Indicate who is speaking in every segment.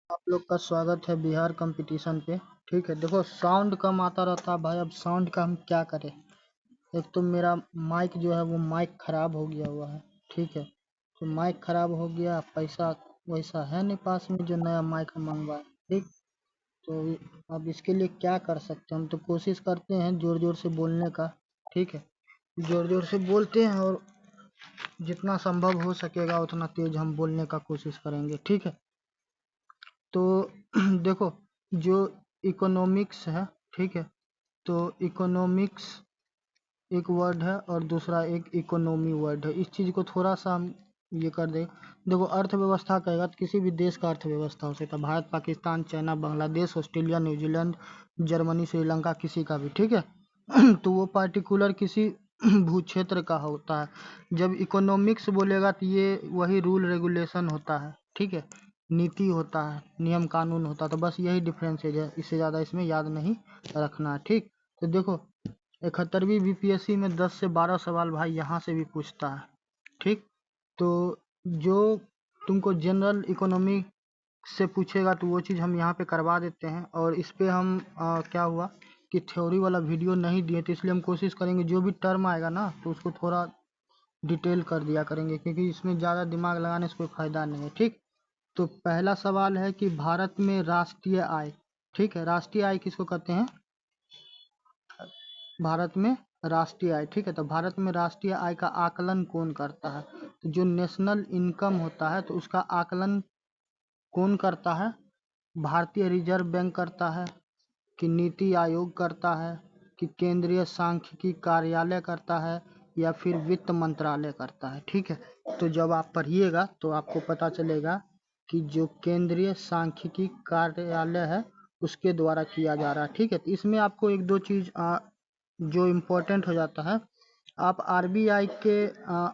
Speaker 1: आप लोग का स्वागत है बिहार कंपटीशन पे। ठीक है, देखो साउंड कम आता रहता है भाई। अब साउंड का हम क्या करें। एक तो मेरा माइक जो है वो माइक खराब हो गया हुआ है। ठीक है, तो माइक खराब हो गया, पैसा वैसा है नहीं पास में जो नया माइक हम मंगवाए। ठीक, तो अब इसके लिए क्या कर सकते हैं। हम तो कोशिश करते हैं जोर जोर से बोलने का। ठीक है, जोर जोर से बोलते हैं और जितना संभव हो सकेगा उतना तेज हम बोलने का कोशिश करेंगे। ठीक है, तो देखो जो इकोनॉमिक्स है, ठीक है, तो इकोनॉमिक्स एक वर्ड है और दूसरा एक इकोनॉमी वर्ड है। इस चीज़ को थोड़ा सा हम ये कर दे। देखो अर्थव्यवस्था कहेगा तो किसी भी देश का अर्थव्यवस्था हो सकता है, Bharat, Pakistan, China, Bangladesh, Australia, New Zealand, Germany, Sri Lanka, किसी का भी। ठीक है तो वो पार्टिकुलर किसी भू क्षेत्र का होता है। जब इकोनॉमिक्स बोलेगा तो ये वही रूल रेगुलेशन होता है। ठीक है, नीति होता है, नियम कानून होता है। तो बस यही डिफरेंस है, इससे ज़्यादा इसमें याद नहीं रखना है। ठीक, तो देखो 71वीं बीपीएससी में 10 से 12 सवाल भाई यहाँ से भी पूछता है। ठीक, तो जो तुमको जनरल इकोनॉमी से पूछेगा तो वो चीज़ हम यहाँ पे करवा देते हैं। और इस पे हम क्या हुआ कि थ्योरी वाला वीडियो नहीं दिए, तो इसलिए हम कोशिश करेंगे जो भी टर्म आएगा ना तो उसको थोड़ा डिटेल कर दिया करेंगे, क्योंकि इसमें ज़्यादा दिमाग लगाने से कोई फ़ायदा नहीं है। ठीक, तो पहला सवाल है कि भारत में राष्ट्रीय आय। ठीक है, राष्ट्रीय आय किसको कहते हैं। भारत में राष्ट्रीय आय। ठीक है, तो भारत में राष्ट्रीय आय का आकलन कौन करता है। तो जो नेशनल इनकम होता है तो उसका आकलन कौन करता है। भारतीय रिजर्व बैंक करता है, कि नीति आयोग करता है, कि केंद्रीय सांख्यिकी कार्यालय करता है, या फिर वित्त मंत्रालय करता है। ठीक है, तो जब आप पढ़िएगा तो आपको पता चलेगा कि जो केंद्रीय सांख्यिकी कार्यालय है उसके द्वारा किया जा रहा है। ठीक है, तो इसमें आपको एक दो चीज़ जो इम्पोर्टेंट हो जाता है। आप आरबीआई के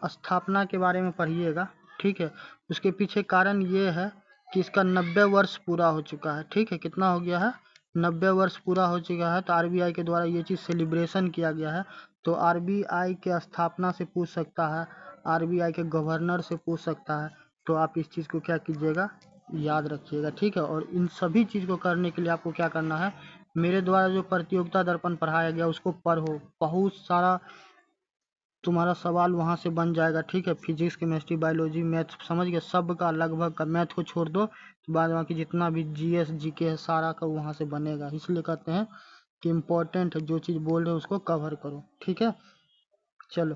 Speaker 1: स्थापना के बारे में पढ़िएगा। ठीक है, उसके पीछे कारण ये है कि इसका 90 वर्ष पूरा हो चुका है। ठीक है, कितना हो गया है, 90 वर्ष पूरा हो चुका है। तो आरबीआई के द्वारा ये चीज़ सेलिब्रेशन किया गया है। तो आरबीआई के स्थापना से पूछ सकता है, आरबीआई के गवर्नर से पूछ सकता है। तो आप इस चीज़ को क्या कीजिएगा, याद रखिएगा। ठीक है, और इन सभी चीज़ को करने के लिए आपको क्या करना है, मेरे द्वारा जो प्रतियोगिता दर्पण पढ़ाया गया उसको पढ़ो। बहुत सारा तुम्हारा सवाल वहाँ से बन जाएगा। ठीक है, फिजिक्स, केमिस्ट्री, बायोलॉजी, मैथ, समझ गए, सब का लगभग का। मैथ को छोड़ दो तो बाद बाकी जितना भी जीएस जीके है सारा का वहाँ से बनेगा। इसलिए कहते हैं कि इम्पोर्टेंट है, जो चीज़ बोल रहे हो उसको कवर करो। ठीक है, चलो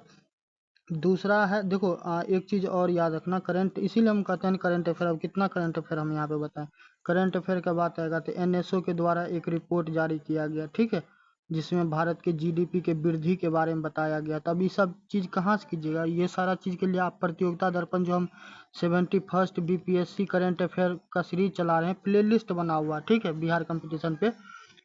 Speaker 1: दूसरा है, देखो एक चीज़ और याद रखना, करंट, इसीलिए हम कहते हैं करंट अफेयर। अब कितना करंट अफेयर हम यहाँ पे बताएं। करंट अफेयर का बात आएगा तो एनएसओ के द्वारा एक रिपोर्ट जारी किया गया। ठीक है, जिसमें भारत के जीडीपी के वृद्धि के बारे में बताया गया। तब ये सब चीज़ कहाँ से कीजिएगा, ये सारा चीज़ के लिए आप प्रतियोगिता दर्पण जो हम 71st बीपीएससी करंट अफेयर का सीरीज चला रहे हैं, प्ले लिस्ट बना हुआ। ठीक है, बिहार कंपटीशन पे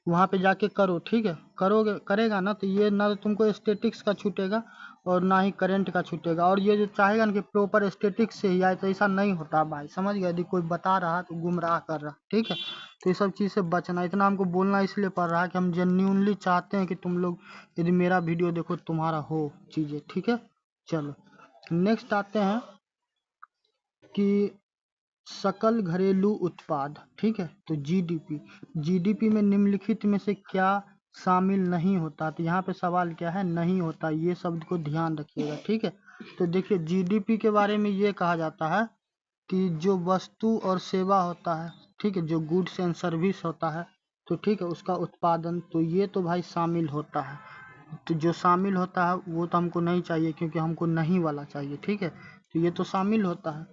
Speaker 1: वहाँ पे जाके करो। ठीक है, करोगे, करेगा ना तो ये ना तो तुमको स्टेटिक्स का छूटेगा और ना ही करंट का छूटेगा। और ये जो चाहेगा ना कि प्रॉपर स्टेटिक्स से ही आए, तो ऐसा नहीं होता भाई, समझ गए। यदि कोई बता रहा तो गुमराह कर रहा। ठीक है, तो ये सब चीज़ से बचना। इतना हमको बोलना इसलिए पड़ रहा है कि हम जेन्यूनली चाहते हैं कि तुम लोग यदि मेरा वीडियो देखो तुम्हारा हो चीज़ें। ठीक है, चलो नेक्स्ट आते हैं कि सकल घरेलू उत्पाद। ठीक है, तो जीडीपी, जीडीपी में निम्नलिखित में से क्या शामिल नहीं होता। तो यहाँ पे सवाल क्या है, नहीं होता। ये शब्द को ध्यान रखिएगा। ठीक है, तो देखिए जीडीपी के बारे में ये कहा जाता है कि जो वस्तु और सेवा होता है, ठीक है, जो गुड्स एंड सर्विस होता है, तो ठीक है, उसका उत्पादन, तो ये तो भाई शामिल होता है। तो जो शामिल होता है वो तो हमको नहीं चाहिए, क्योंकि हमको नहीं वाला चाहिए। ठीक है, तो ये तो शामिल होता है।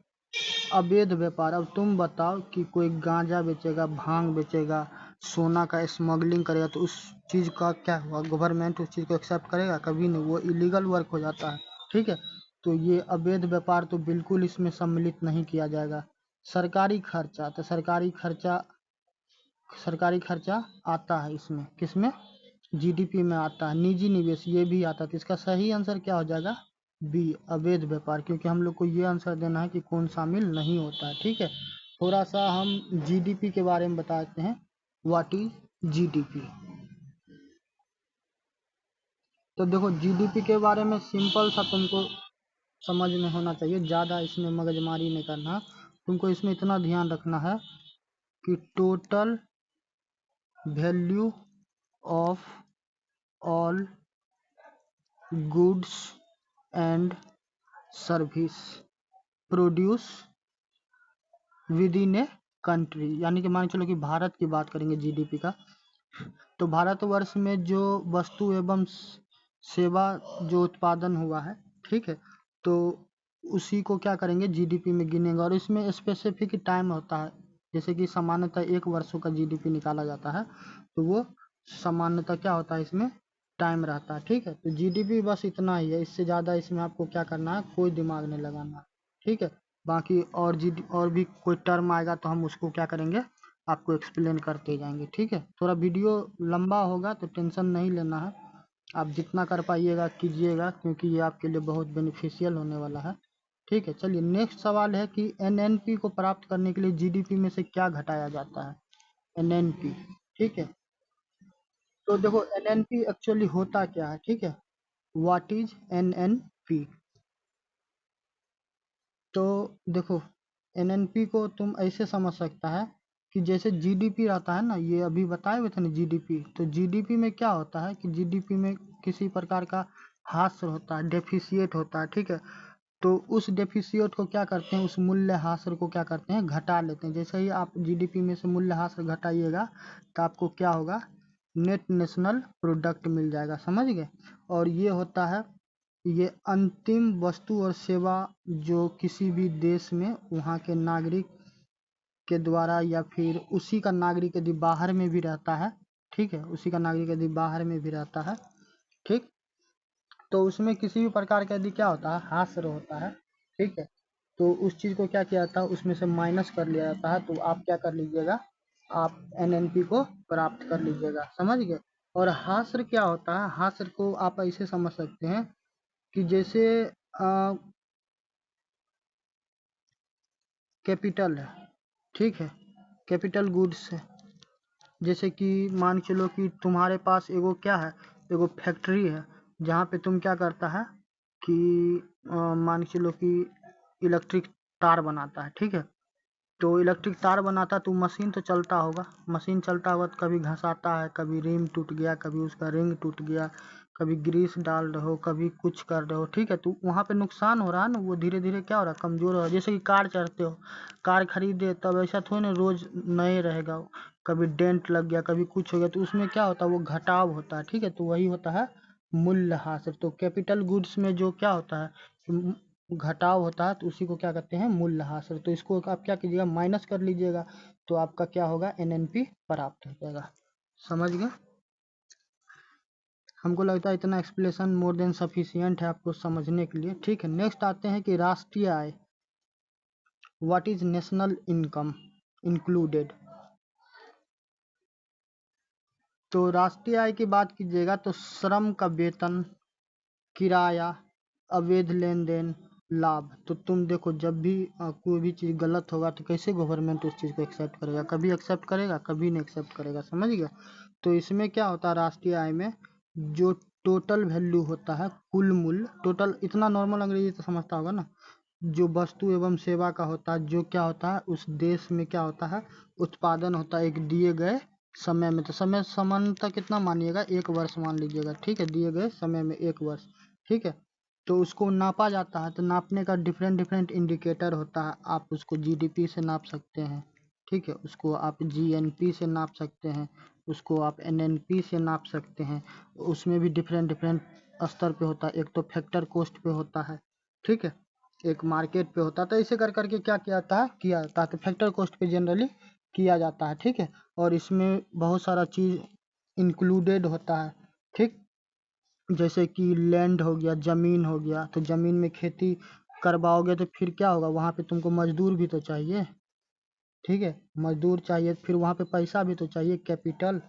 Speaker 1: अवैध व्यापार, अब तुम बताओ कि कोई गांजा बेचेगा, भांग बेचेगा, सोना का स्मगलिंग करेगा, तो उस चीज़ का क्या हुआ, गवर्नमेंट उस चीज़ को एक्सेप्ट करेगा, कभी नहीं, वो इलीगल वर्क हो जाता है। ठीक है, तो ये अवैध व्यापार तो बिल्कुल इसमें सम्मिलित नहीं किया जाएगा। सरकारी खर्चा, तो सरकारी खर्चा आता है इसमें, किसमें, जीडीपी में आता है। निजी निवेश ये भी आता है। तो इसका सही आंसर क्या हो जाएगा, बी, अवैध व्यापार, क्योंकि हम लोग को ये आंसर देना है कि कौन शामिल नहीं होता है। ठीक है, थोड़ा सा हम जीडीपी के बारे में बताते हैं, व्हाट इज जीडीपी। तो देखो जीडीपी के बारे में सिंपल सा तुमको समझ में होना चाहिए, ज़्यादा इसमें मगजमारी नहीं करना। तुमको इसमें इतना ध्यान रखना है कि total value of all goods and service produce with in a country, यानी कि मान चलो कि भारत की बात करेंगे जीडीपी का, तो भारतवर्ष में जो वस्तु एवं सेवा जो उत्पादन हुआ है, ठीक है, तो उसी को क्या करेंगे जीडीपी में गिनेंगे। और इसमें स्पेसिफिक टाइम होता है, जैसे कि सामान्यतः 1 वर्षों का जीडीपी निकाला जाता है, तो वो सामान्यतः क्या होता है, इसमें टाइम रहता है, ठीक है। तो जीडीपी बस इतना ही है, इससे ज़्यादा इसमें आपको क्या करना है, कोई दिमाग नहीं लगाना है, ठीक है। बाकी और भी कोई टर्म आएगा तो हम उसको क्या करेंगे, आपको एक्सप्लेन करते जाएंगे, ठीक है। थोड़ा वीडियो लंबा होगा तो टेंशन नहीं लेना है, आप जितना कर पाइएगा कीजिएगा, क्योंकि ये आपके लिए बहुत बेनिफिशियल होने वाला है, ठीक है। चलिए नेक्स्ट सवाल है कि एनएनपी को प्राप्त करने के लिए जीडीपी में से क्या घटाया जाता है, एनएनपी, ठीक है। तो देखो एनएनपी एक्चुअली होता क्या है, ठीक है, व्हाट इज एनएनपी। तो देखो एनएनपी को तुम ऐसे समझ सकता है कि जैसे जीडीपी रहता है ना, ये अभी बताए हुए थे ना जीडीपी, तो जीडीपी में क्या होता है कि जीडीपी में किसी प्रकार का हास्य होता है, डेफिसिएट होता है, ठीक है। तो उस डेफिसिएट को क्या करते हैं, उस मूल्य हास्य को क्या करते हैं, घटा लेते हैं। जैसे ही आप जीडीपी में से मूल्य हास्य घटाइएगा तो आपको क्या होगा, नेट नेशनल प्रोडक्ट मिल जाएगा, समझ गए। और ये होता है, ये अंतिम वस्तु और सेवा जो किसी भी देश में वहाँ के नागरिक के द्वारा या फिर उसी का नागरिक यदि बाहर में भी रहता है, ठीक है, उसी का नागरिक यदि बाहर में भी रहता है, ठीक, तो उसमें किसी भी प्रकार का यदि क्या होता है, हास्य होता है, ठीक है, तो उस चीज़ को क्या किया जाता है, उसमें से माइनस कर लिया जाता है। तो आप क्या कर लीजिएगा, आप एनएनपी को प्राप्त कर लीजिएगा, समझ गए। और हास्य क्या होता है, हास्य को आप ऐसे समझ सकते हैं कि जैसे कैपिटल है, ठीक है, कैपिटल गुड्स है, जैसे कि मान के चलो कि तुम्हारे पास एगो क्या है, एगो फैक्ट्री है, जहाँ पे तुम क्या करता है कि मान के चलो कि इलेक्ट्रिक तार बनाता है, ठीक है। तो इलेक्ट्रिक तार बनाता तो मशीन तो चलता होगा, मशीन चलता होगा तो कभी घसाता है, कभी रिम टूट गया, कभी उसका रिंग टूट गया, कभी ग्रीस डाल रहे हो, कभी कुछ कर रहे हो, ठीक है। तो वहाँ पे नुकसान हो रहा है ना, वो धीरे धीरे क्या हो रहा है, कमज़ोर हो रहा है। जैसे कि कार चढ़ते हो, कार खरीदे तब ऐसा थोड़ी ना रोज़ नए रहेगा वो, कभी डेंट लग गया, कभी कुछ हो गया, तो उसमें क्या होता है, वो घटाव होता है, ठीक है। तो वही होता है मूल्यह्रास। तो कैपिटल गुड्स में जो क्या होता है, घटाव होता है, तो उसी को क्या कहते हैं, मूल्यह्रास। तो इसको आप क्या कीजिएगा, माइनस कर लीजिएगा, तो आपका क्या होगा, एनएनपी प्राप्त हो जाएगा, समझ गए। हमको लगता है इतना एक्सप्लेनेशन मोर देन सफिशियंट है आपको समझने के लिए, ठीक है। नेक्स्ट आते हैं कि राष्ट्रीय आय, what is national income included. तो राष्ट्रीय आय की बात कीजिएगा तो श्रम का वेतन, किराया, अवैध लेन देन, लाभ। तो तुम देखो जब भी कोई भी चीज़ गलत होगा तो कैसे गवर्नमेंट उस चीज़ को एक्सेप्ट करेगा, कभी एक्सेप्ट करेगा, कभी नहीं एक्सेप्ट करेगा, समझ गया। तो इसमें क्या होता है, राष्ट्रीय आय में जो टोटल वैल्यू होता है, कुल मूल्य, टोटल, इतना नॉर्मल अंग्रेजी तो समझता होगा ना, जो वस्तु एवं सेवा का होता है, जो क्या होता है उस देश में क्या होता है, उत्पादन होता है एक दिए गए समय में। तो समय सामान्यतः कितना मानिएगा, 1 वर्ष मान लीजिएगा, ठीक है, दिए गए समय में 1 वर्ष, ठीक है। तो उसको नापा जाता है, तो नापने का डिफरेंट डिफरेंट इंडिकेटर होता है, आप उसको जीडीपी से नाप सकते हैं, ठीक है, उसको आप जीएनपी से नाप सकते हैं, उसको आप एनएनपी से नाप सकते हैं। उसमें भी डिफरेंट डिफरेंट स्तर पे होता है, एक तो फैक्टर कॉस्ट पे होता है, ठीक है, एक मार्केट पे होता है। तो ऐसे कर करके क्या किया जाता है, तो फैक्टर कॉस्ट पे जनरली किया जाता है, ठीक है। और इसमें बहुत सारा चीज़ इंक्लूडेड होता है, ठीक, जैसे कि लैंड हो गया, ज़मीन हो गया, तो ज़मीन में खेती करवाओगे तो फिर क्या होगा, वहाँ पे तुमको मजदूर भी तो चाहिए, ठीक है, मजदूर चाहिए, फिर वहाँ पे पैसा भी तो चाहिए, कैपिटल,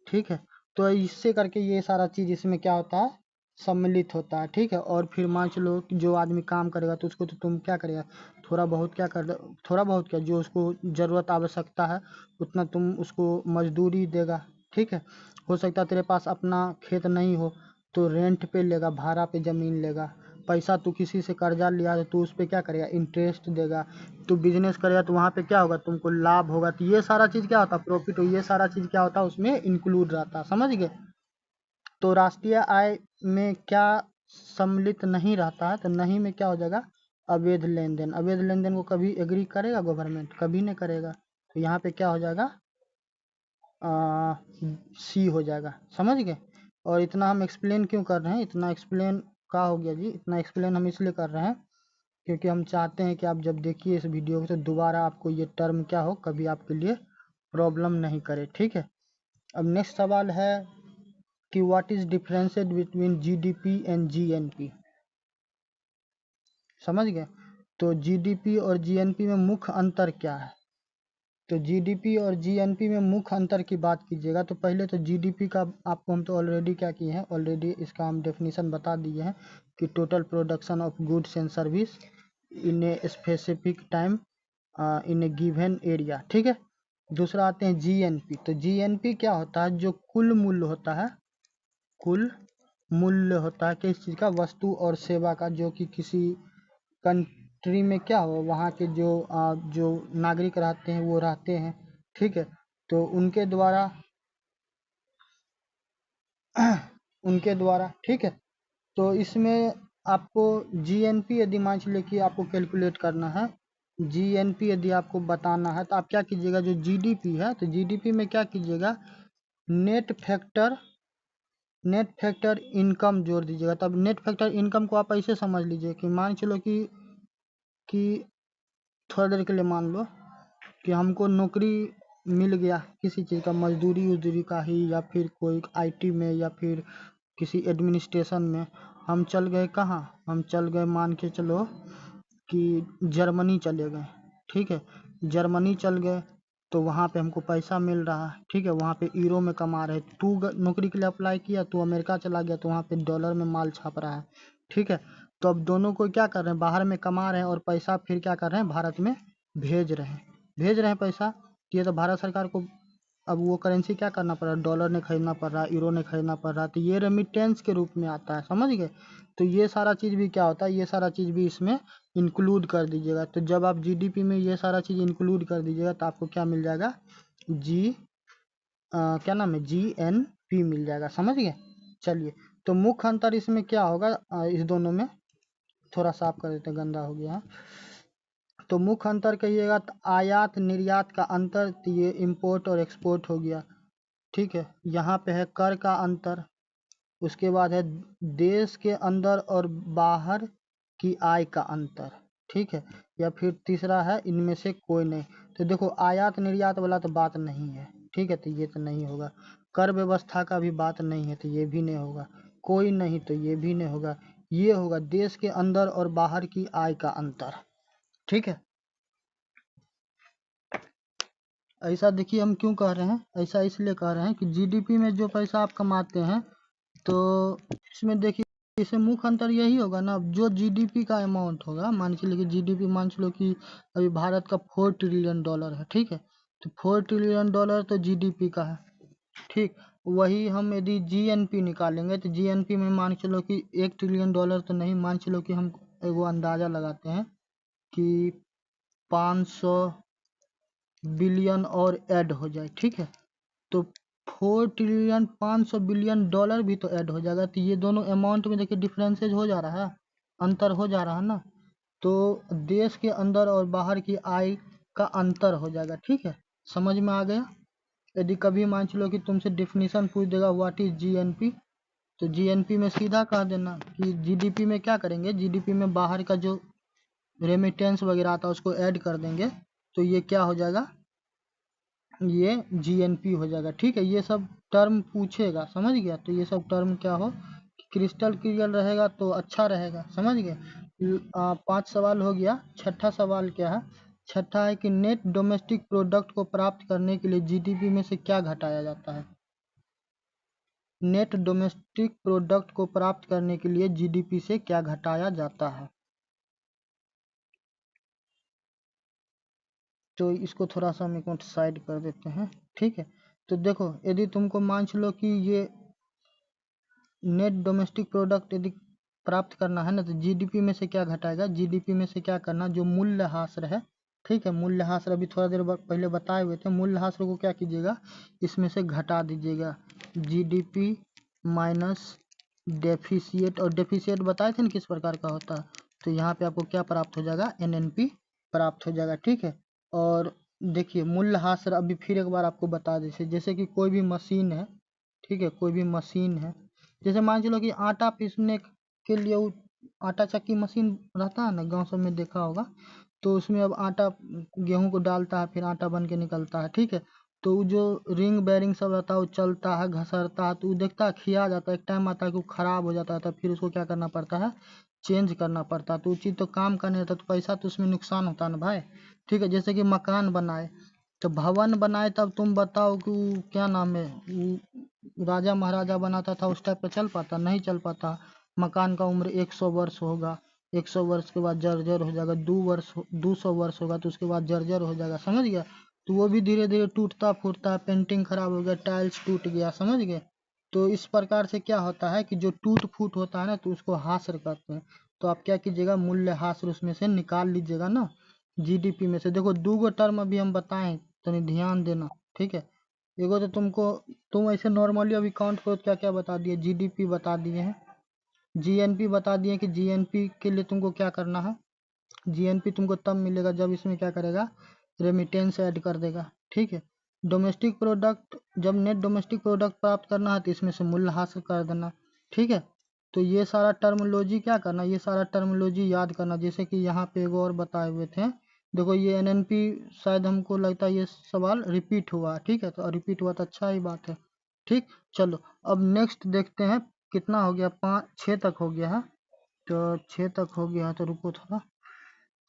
Speaker 1: ठीक है। तो इससे करके ये सारा चीज़ इसमें क्या होता है, सम्मिलित होता है, ठीक है। और फिर मान चलो कि जो आदमी काम करेगा तो उसको तो तुम क्या करेगा, थोड़ा बहुत क्या कर, थोड़ा बहुत क्या, जो उसको ज़रूरत आवश्यकता है उतना तुम उसको मजदूरी देगा, ठीक है। हो सकता है तेरे पास अपना खेत नहीं हो तो रेंट पे लेगा, भाड़ा पे ज़मीन लेगा, पैसा तू किसी से कर्जा लिया तो तू उस पर क्या करेगा, इंटरेस्ट देगा। तू बिजनेस करेगा तो वहाँ पे क्या होगा, तुमको लाभ होगा। तो ये सारा चीज़ क्या होता है, प्रॉफिट, ये सारा चीज़ क्या होता है उसमें इंक्लूड रहता है, समझ गए। तो राष्ट्रीय आय में क्या सम्मिलित नहीं रहता है, तो नहीं में क्या हो जाएगा, अवैध लेन देन। अवैध लेन देन को कभी एग्री करेगा गवर्नमेंट, कभी नहीं करेगा। तो यहाँ पे क्या हो जाएगा, सी हो जाएगा, समझ गए। और इतना हम एक्सप्लेन क्यों कर रहे हैं, इतना एक्सप्लेन का हो गया जी, इतना एक्सप्लेन हम इसलिए कर रहे हैं क्योंकि हम चाहते हैं कि आप जब देखिए इस वीडियो को तो दोबारा आपको ये टर्म क्या हो, कभी आपके लिए प्रॉब्लम नहीं करे, ठीक है। अब नेक्स्ट सवाल है कि what is differences between GDP and GNP, समझ गए। तो जीडीपी और जीएनपी में मुख्य अंतर क्या है। तो जीडीपी और जीएनपी में मुख्य अंतर की बात कीजिएगा तो पहले तो जीडीपी का आपको हम तो ऑलरेडी क्या किए हैं, ऑलरेडी इसका हम डेफिनेशन बता दिए हैं कि total production of goods and service in a specific time in A given area, ठीक है। दूसरा आते हैं जीएनपी। तो जीएनपी क्या होता है, जो कुल मूल्य होता है, कुल मूल्य होता है किस चीज़ का, वस्तु और सेवा का, जो कि किसी कंट्री में क्या हो, वहाँ के जो नागरिक रहते हैं वो रहते हैं, ठीक है। तो उनके द्वारा उनके द्वारा, ठीक है। तो इसमें आपको जीएनपी यदि मान चलिए कि आपको कैलकुलेट करना है, जीएनपी यदि आपको बताना है तो आप क्या कीजिएगा, जो जीडीपी है तो जीडीपी में क्या कीजिएगा, net factor, net factor income जोड़ दीजिएगा। तब नेट फैक्टर इनकम को आप ऐसे समझ लीजिए कि मान चलो कि थोड़ा देर के लिए मान लो कि हमको नौकरी मिल गया किसी चीज़ का, मजदूरी उजदूरी का ही, या फिर कोई आईटी में, या फिर किसी एडमिनिस्ट्रेशन में। हम चल गए कहाँ, हम चल गए मान के चलो कि जर्मनी चले गए, ठीक है। जर्मनी चल गए तो वहाँ पे हमको पैसा मिल रहा है, ठीक है, वहाँ पे यूरो में कमा रहे। तू नौकरी के लिए अप्लाई किया, तू अमेरिका चला गया तो वहाँ पे डॉलर में माल छाप रहा है, ठीक है। तो अब दोनों को क्या कर रहे हैं, बाहर में कमा रहे हैं और पैसा फिर क्या कर रहे हैं, भारत में भेज रहे हैं पैसा। ये तो भारत सरकार को अब वो करेंसी क्या करना पड़ रहा है, डॉलर ने खरीदना पड़ रहा है, यूरो ने खरीदना पड़ रहा है, तो ये रेमिटेंस के रूप में आता है, समझ गए। तो ये सारा चीज़ भी क्या होता है, ये सारा चीज़ भी इसमें इंक्लूड कर दीजिएगा। तो जब आप जीडीपी में ये सारा चीज़ इंक्लूड कर दीजिएगा तो आपको क्या मिल जाएगा, क्या नाम है, जीएनपी मिल जाएगा, समझ गए। चलिए, तो मुख्य अंतर इसमें क्या होगा, इस दोनों में थोड़ा साफ कर देते हैं, गंदा हो गया। तो मुख्य अंतर कहिएगा तो आयात निर्यात का अंतर, तो ये इंपोर्ट और एक्सपोर्ट हो गया, ठीक है। यहाँ पे है कर का अंतर, उसके बाद है देश के अंदर और बाहर की आय का अंतर, ठीक है। या फिर तीसरा है इनमें से कोई नहीं। तो देखो आयात निर्यात वाला तो बात नहीं है, ठीक है, तो ये तो नहीं होगा। कर व्यवस्था का भी बात नहीं है तो ये भी नहीं होगा। कोई नहीं तो ये भी नहीं होगा। ये होगा देश के अंदर और बाहर की आय का अंतर, ठीक है। ऐसा देखिए हम क्यों कह रहे हैं, ऐसा इसलिए कह रहे हैं कि जीडीपी में जो पैसा आप कमाते हैं तो इसमें देखिए इससे मुख्य अंतर यही होगा ना, जो जीडीपी का अमाउंट होगा, मान के लिए जीडीपी मान चलो कि अभी भारत का $4 ट्रिलियन है, ठीक है। तो $4 ट्रिलियन तो जीडीपी का है, ठीक। वही हम यदि जीएनपी निकालेंगे तो जीएनपी में मान चलो कि $1 ट्रिलियन तो नहीं, मान चलो कि हम एगो अंदाजा लगाते हैं कि 500 बिलियन और ऐड हो जाए, ठीक है। तो 4 ट्रिलियन $500 बिलियन भी तो ऐड हो जाएगा। तो ये दोनों अमाउंट में देखिए डिफरेंसेज हो जा रहा है, अंतर हो जा रहा है ना। तो देश के अंदर और बाहर की आय का अंतर हो जाएगा, ठीक है। समझ में आ गया। यदि कभी मान चलो कि तुमसे डिफिनीशन पूछ देगा व्हाट इज जीएनपी, तो जीएनपी में सीधा कह देना कि जीडीपी में क्या करेंगे, जीडीपी में बाहर का जो रेमिटेंस वगैरह आता है उसको ऐड कर देंगे, तो ये क्या हो जाएगा, ये जीएनपी हो जाएगा, ठीक है। ये सब टर्म पूछेगा, समझ गया। तो ये सब टर्म क्या हो, क्रिस्टल क्लियर रहेगा तो अच्छा रहेगा, समझ गए। 5 सवाल हो गया। छठा सवाल क्या है, छठा है कि नेट डोमेस्टिक प्रोडक्ट को प्राप्त करने के लिए जीडीपी में से क्या घटाया जाता है। नेट डोमेस्टिक प्रोडक्ट को प्राप्त करने के लिए जीडीपी से क्या घटाया जाता है। तो इसको थोड़ा सा हम एक मिनट साइड कर देते हैं, ठीक है। तो देखो यदि तुमको मान चलो कि ये नेट डोमेस्टिक प्रोडक्ट यदि प्राप्त करना है ना, तो जीडीपी में से क्या घटाएगा, जीडीपी में से क्या करना, जो मूल्यह्रास है, ठीक है, मूल्यह्रास अभी थोड़ा देर पहले बताए हुए थे, मूल्यह्रास को क्या कीजिएगा, इसमें से घटा दीजिएगा, जीडीपी माइनस डेफिसिएट, और डेफिसिएट बताए थे ना किस प्रकार का होता है, तो यहाँ पे आपको क्या प्राप्त हो जाएगा, एनएनपी प्राप्त हो जाएगा, ठीक है। और देखिए मूल्यह्रास अभी फिर एक बार आपको बता दें, जैसे कि कोई भी मशीन है, ठीक है, कोई भी मशीन है, जैसे मान चलो कि आटा पीसने के लिए आटा चक्की मशीन रहता है ना, गांव सब में देखा होगा, तो उसमें अब आटा गेहूं को डालता है, फिर आटा बन के निकलता है, ठीक है। तो वो जो रिंग बेरिंग सब रहता है वो चलता है, घसरता है, तो वो देखता है खिया जाता है, एक टाइम आता है कि वो खराब हो जाता है, तो फिर उसको क्या करना पड़ता है, चेंज करना पड़ता है, तो वो चीज़ तो काम का नहीं रहता, तो पैसा तो उसमें नुकसान होता है ना भाई, ठीक है। जैसे कि मकान बनाए, तो भवन बनाए, तब तुम बताओ कि वो क्या नाम है, वो राजा महाराजा बनाता था उस टाइप का चल पाता, नहीं चल पाता। मकान का उम्र 100 वर्ष होगा, 100 वर्ष के बाद जर्जर हो जाएगा, 200 वर्ष होगा तो उसके बाद जर्जर हो जाएगा, समझ गया। तो वो भी धीरे धीरे टूटता फूटता है, पेंटिंग खराब हो गया, टाइल्स टूट गया, समझ गए। तो इस प्रकार से क्या होता है कि जो टूट फूट होता है ना, तो उसको हास्र कहते हैं। तो आप क्या कीजिएगा, मूल्य हास्र उसमें से निकाल लीजिएगा ना, जीडीपी में से। देखो दो गो टर्म अभी हम बताएं, तो ध्यान देना, ठीक है। एगो तो तुम ऐसे नॉर्मली अभी काउंट करो, क्या क्या बता दिए, जीडीपी बता दिए हैं, जीएनपी बता दिए कि जीएनपी के लिए तुमको क्या करना है, जीएनपी तुमको तब मिलेगा जब इसमें क्या करेगा, रेमिटेंस ऐड कर देगा, ठीक है। डोमेस्टिक प्रोडक्ट, जब नेट डोमेस्टिक प्रोडक्ट प्राप्त करना है तो इसमें से मूल्य हासिल कर देना, ठीक है। तो ये सारा टर्मोलॉजी क्या करना, ये सारा टर्मोलॉजी याद करना। जैसे कि यहाँ पे एक और बताए हुए थे, देखो ये एनएनपी, शायद हमको लगता है ये सवाल रिपीट हुआ, ठीक है, तो रिपीट हुआ तो अच्छा ही बात है, ठीक। चलो अब नेक्स्ट देखते हैं, कितना हो गया, 6 तक हो गया है, तो 6 तक हो गया है, तो रुको थोड़ा,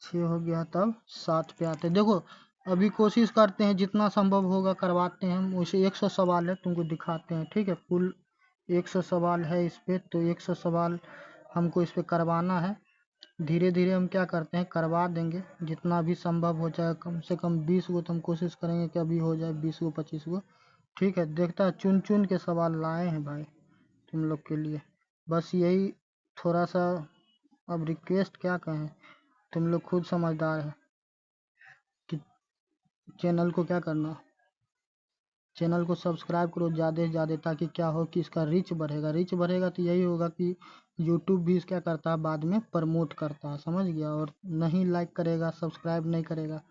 Speaker 1: 6 हो गया तब 7 पे आते हैं। देखो अभी कोशिश करते हैं जितना संभव होगा करवाते हैं हम, वैसे 100 सवाल है, तुमको दिखाते हैं, ठीक है। कुल 100 सवाल है इस पे, तो 100 सवाल हमको इस पे करवाना है। धीरे धीरे हम क्या करते हैं, करवा देंगे जितना भी संभव हो जाए, कम से कम 20 गो तो हम कोशिश करेंगे कि अभी हो जाए, 20 गो 25 गो, ठीक है। देखता है, चुन चुन के सवाल लाए हैं भाई तुम लोग के लिए, बस यही थोड़ा सा, अब रिक्वेस्ट क्या कहें, तुम लोग खुद समझदार है कि चैनल को क्या करना, चैनल को सब्सक्राइब करो ज़्यादा से ज़्यादा, ताकि क्या हो कि इसका रीच बढ़ेगा, रीच बढ़ेगा तो यही होगा कि यूट्यूब भी क्या करता है, बाद में प्रमोट करता है, समझ गया। और नहीं लाइक करेगा, सब्सक्राइब नहीं करेगा,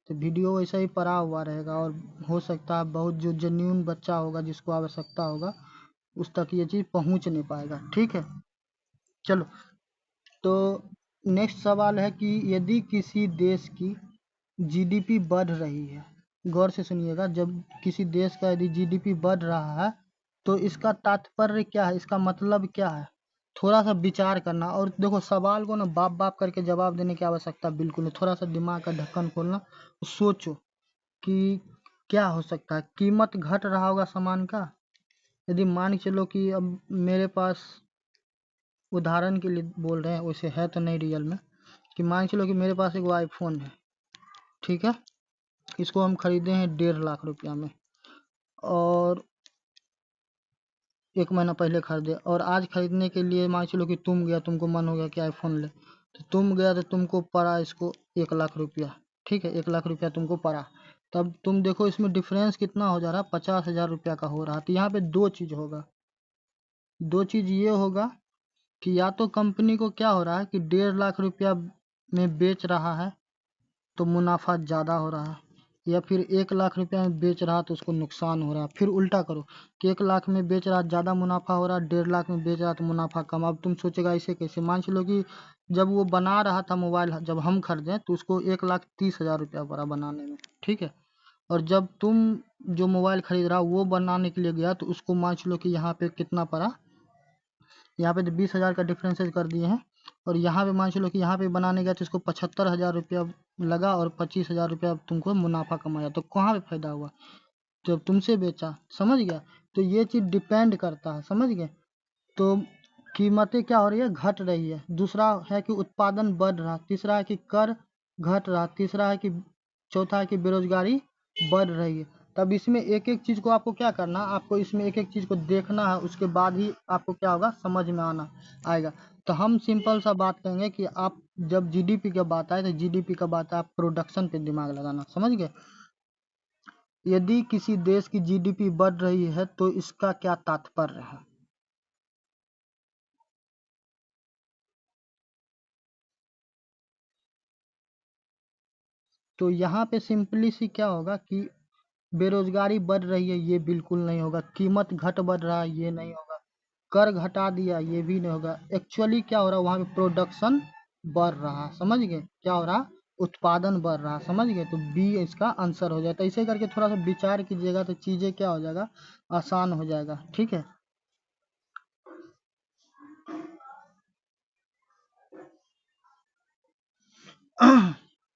Speaker 1: तो वीडियो वैसे ही पड़ा हुआ रहेगा, और हो सकता है बहुत जो जेन्यून बच्चा होगा जिसको आवश्यकता होगा उस तक ये चीज़ पहुंच नहीं पाएगा, ठीक है। चलो, तो नेक्स्ट सवाल है कि यदि किसी देश की जीडीपी बढ़ रही है, गौर से सुनिएगा, जब किसी देश का यदि जीडीपी बढ़ रहा है तो इसका तात्पर्य क्या है, इसका मतलब क्या है, थोड़ा सा विचार करना। और देखो सवाल को ना बाप बाप करके जवाब देने की आवश्यकता बिल्कुल नहीं, थोड़ा सा दिमाग का ढक्कन खोलना, सोचो कि क्या हो सकता है। कीमत घट रहा होगा सामान का, यदि मान के चलो कि अब मेरे पास, उदाहरण के लिए बोल रहे हैं, वैसे है तो नहीं रियल में, कि मान चलो कि मेरे पास एक आईफोन है, ठीक है, इसको हम खरीदे हैं 1.5 लाख रुपया में, और 1 महीना पहले खरीदे, और आज खरीदने के लिए मान चलो कि तुम गया, तुमको मन हो गया कि आईफोन ले, तो तुम गया तो तुमको पड़ा इसको 1 लाख रुपया, ठीक है, 1 लाख रुपया तुमको पड़ा। तब तुम देखो इसमें डिफरेंस कितना हो जा रहा है, 50,000 रुपया का हो रहा है। तो यहाँ पे दो चीज़ होगा, दो चीज़ ये होगा कि या तो कंपनी को क्या हो रहा है कि 1.5 लाख रुपया में बेच रहा है तो मुनाफा ज़्यादा हो रहा है, या फिर 1 लाख रुपया में बेच रहा तो उसको नुकसान हो रहा है। फिर उल्टा करो कि 1 लाख में बेच रहा ज़्यादा मुनाफा हो रहा है, 1.5 लाख में बेच रहा तो मुनाफा कम। अब तुम सोचेगा ऐसे कैसे, मान चलो कि जब वो बना रहा था मोबाइल, जब हम खरीदें तो उसको 1,30,000 रुपया पड़ा बनाने में, ठीक है। और जब तुम जो मोबाइल खरीद रहा वो बनाने के लिए गया तो उसको मान चलो कि यहाँ पे कितना पड़ा, यहाँ पे तो 20,000 का डिफरेंसेज कर दिए हैं, और यहाँ पे मान चलो कि यहाँ पे बनाने गया तो इसको 75,000 रुपया लगा, और 25,000 रुपया तुमको मुनाफा कमाया, तो कहाँ पे फायदा हुआ, जब तुमसे बेचा, समझ गया। तो ये चीज़ डिपेंड करता है, समझ गए। तो कीमतें क्या हो रही है, घट रही है। दूसरा है कि उत्पादन बढ़ रहा, तीसरा है कि कर घट रहा, तीसरा है कि, चौथा है कि बेरोजगारी बढ़ रही है। तब इसमें एक एक चीज़ को आपको क्या करना, आपको इसमें एक एक चीज़ को देखना है, उसके बाद ही आपको क्या होगा, समझ में आएगा। तो हम सिंपल सा बात कहेंगे कि आप जब जीडीपी की बात आए तो जीडीपी का बात है, आप प्रोडक्शन पे दिमाग लगाना, समझ गए। यदि किसी देश की जीडीपी बढ़ रही है तो इसका क्या तात्पर्य है। तो यहाँ पे सिंपली सी क्या होगा कि बेरोजगारी बढ़ रही है, ये बिल्कुल नहीं होगा। कीमत घट बढ़ रहा है, ये नहीं होगा। कर घटा दिया, ये भी नहीं होगा। एक्चुअली क्या हो रहा है, वहाँ पे प्रोडक्शन बढ़ रहा, समझ गए। क्या हो रहा, उत्पादन बढ़ रहा, समझ गए। तो बी इसका आंसर हो जाता है। इसे करके थोड़ा सा विचार कीजिएगा तो चीजें क्या हो जाएगा, आसान हो जाएगा, ठीक है।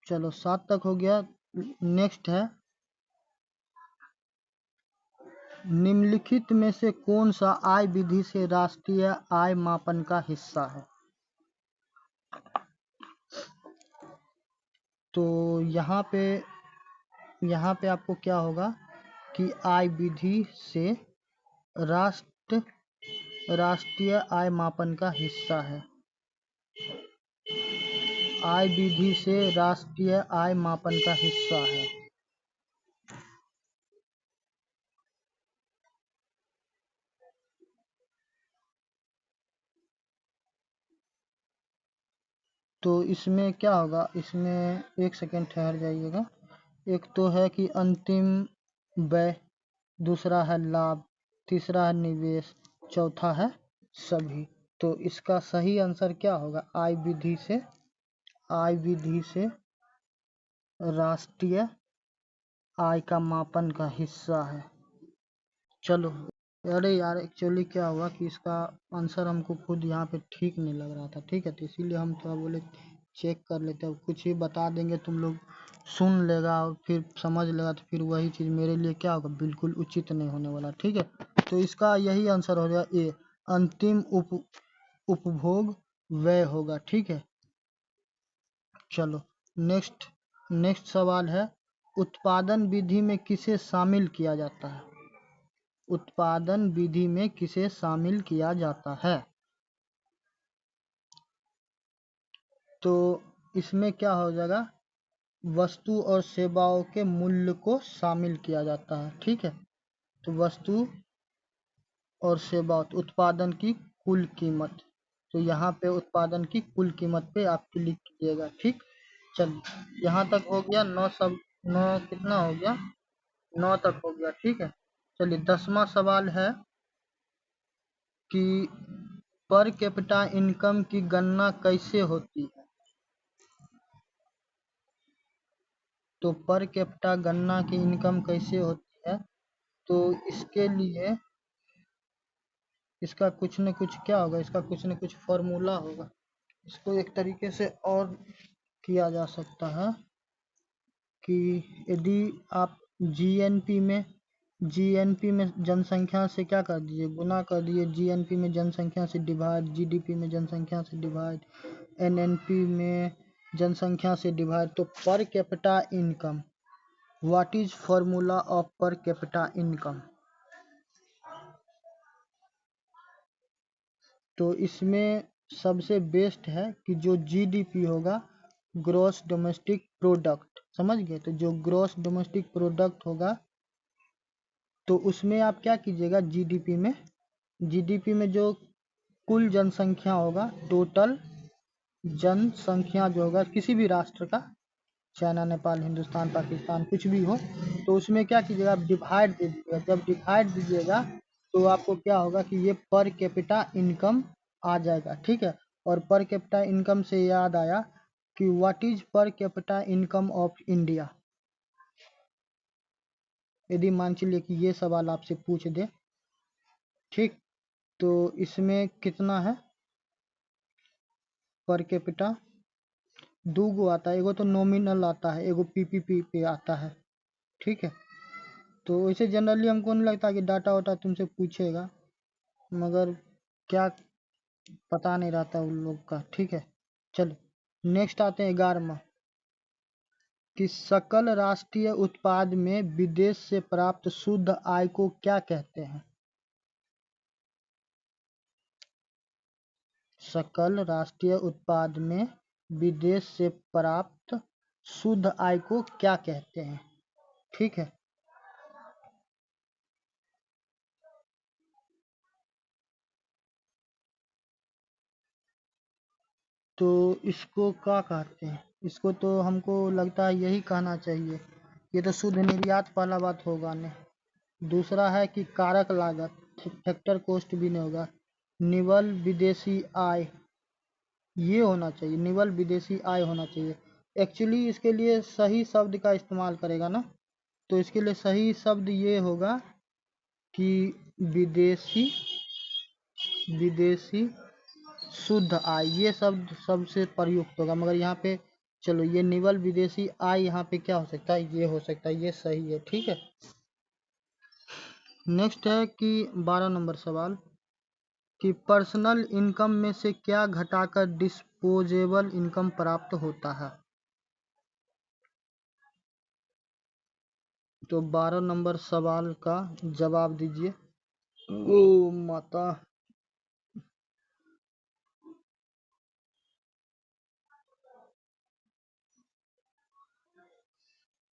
Speaker 1: चलो 7 तक हो गया। नेक्स्ट है, निम्नलिखित में से कौन सा आय विधि से राष्ट्रीय आय मापन का हिस्सा है। तो यहाँ पे आपको क्या होगा कि आय विधि से राष्ट्र राष्ट्रीय आय मापन का हिस्सा है। आय विधि से राष्ट्रीय आय मापन का हिस्सा है। तो इसमें क्या होगा, इसमें एक सेकेंड ठहर जाइएगा। एक तो है कि अंतिम व्यय, दूसरा है लाभ, तीसरा है निवेश, चौथा है सभी। तो इसका सही आंसर क्या होगा, आय विधि से राष्ट्रीय आय का मापन का हिस्सा है। चलो, अरे यार एक्चुअली क्या हुआ कि इसका आंसर हमको खुद यहाँ पे ठीक नहीं लग रहा था, ठीक है। तो इसीलिए हम थोड़ा बोले चेक कर लेते हैं। कुछ ही बता देंगे, तुम लोग सुन लेगा और फिर समझ लेगा, तो फिर वही चीज़ मेरे लिए क्या होगा, बिल्कुल उचित नहीं होने वाला, ठीक है। तो इसका यही आंसर हो गया ए, अंतिम उपभोग व्यय होगा, ठीक है। चलो, नेक्स्ट नेक्स्ट सवाल है, उत्पादन विधि में किसे शामिल किया जाता है। उत्पादन विधि में किसे शामिल किया जाता है। तो इसमें क्या हो जाएगा, वस्तु और सेवाओं के मूल्य को शामिल किया जाता है, ठीक है। तो वस्तु और सेवा, उत्पादन की कुल कीमत। तो यहाँ पे उत्पादन की कुल कीमत पे आप क्लिक कीजिएगा, ठीक। चलिए, यहाँ तक हो गया। 9 कितना हो गया, 9 तक हो गया, ठीक है। चलिए 10वां सवाल है कि पर कैपिटा इनकम की गणना कैसे होती है। तो पर कैपिटा गणना की इनकम कैसे होती है, तो इसके लिए इसका कुछ न कुछ क्या होगा, इसका कुछ न कुछ फॉर्मूला होगा। इसको एक तरीके से और किया जा सकता है कि यदि आप जीएनपी में जनसंख्या से क्या कर दीजिए, गुना कर दीजिए। जीएनपी में जनसंख्या से डिवाइड, जीडीपी में जनसंख्या से डिवाइड, एनएनपी में जनसंख्या से डिवाइड। तो per capita income, what is formula of per capita income. तो इसमें सबसे बेस्ट है कि जो जीडीपी होगा, ग्रॉस डोमेस्टिक प्रोडक्ट, समझ गए। तो जो ग्रॉस डोमेस्टिक प्रोडक्ट होगा, तो उसमें आप क्या कीजिएगा, जीडीपी में जो कुल जनसंख्या होगा, टोटल जनसंख्या जो होगा किसी भी राष्ट्र का, चाइना, नेपाल, हिंदुस्तान, पाकिस्तान, कुछ भी हो, तो उसमें क्या कीजिएगा, आप डिवाइड दे दीजिएगा। जब डिवाइड दीजिएगा तो आपको क्या होगा कि ये पर कैपिटा इनकम आ जाएगा, ठीक है। और पर कैपिटा इनकम से याद आया कि what is per capita income of India. यदि मान चलिए कि ये सवाल आपसे पूछ दे, ठीक, तो इसमें कितना है पर कैपिटा। दो गो आता है, एगो तो नॉमिनल आता है, एगो पीपीपी पे आता है, ठीक है। तो वैसे जनरली हमको नहीं लगता कि डाटा वाटा तुमसे पूछेगा, मगर क्या पता नहीं रहता उन लोग का, ठीक है। चलो नेक्स्ट आते हैं 11वां, कि सकल राष्ट्रीय उत्पाद में विदेश से प्राप्त शुद्ध आय को क्या कहते हैं। सकल राष्ट्रीय उत्पाद में विदेश से प्राप्त शुद्ध आय को क्या कहते हैं? ठीक है, तो इसको क्या कहते हैं? इसको तो हमको लगता है यही कहना चाहिए। ये तो शुद्ध निर्यात पहला बात होगा नहीं। दूसरा है कि कारक लागत, फैक्टर कॉस्ट भी नहीं होगा। निवल विदेशी आय, ये होना चाहिए, निवल विदेशी आय होना चाहिए। एक्चुअली इसके लिए सही शब्द का इस्तेमाल करेगा ना, तो इसके लिए सही शब्द ये होगा कि विदेशी विदेशी शुद्ध आय, ये शब्द सबसे प्रयुक्त होगा। मगर यहाँ पे चलो, ये निवल विदेशी आय यहाँ पे क्या हो सकता है? ये हो सकता है, ये सही है। ठीक है, नेक्स्ट है कि 12 नंबर सवाल कि पर्सनल इनकम में से क्या घटाकर डिस्पोजेबल इनकम प्राप्त होता है? तो 12 नंबर सवाल का जवाब दीजिए। ओ माता,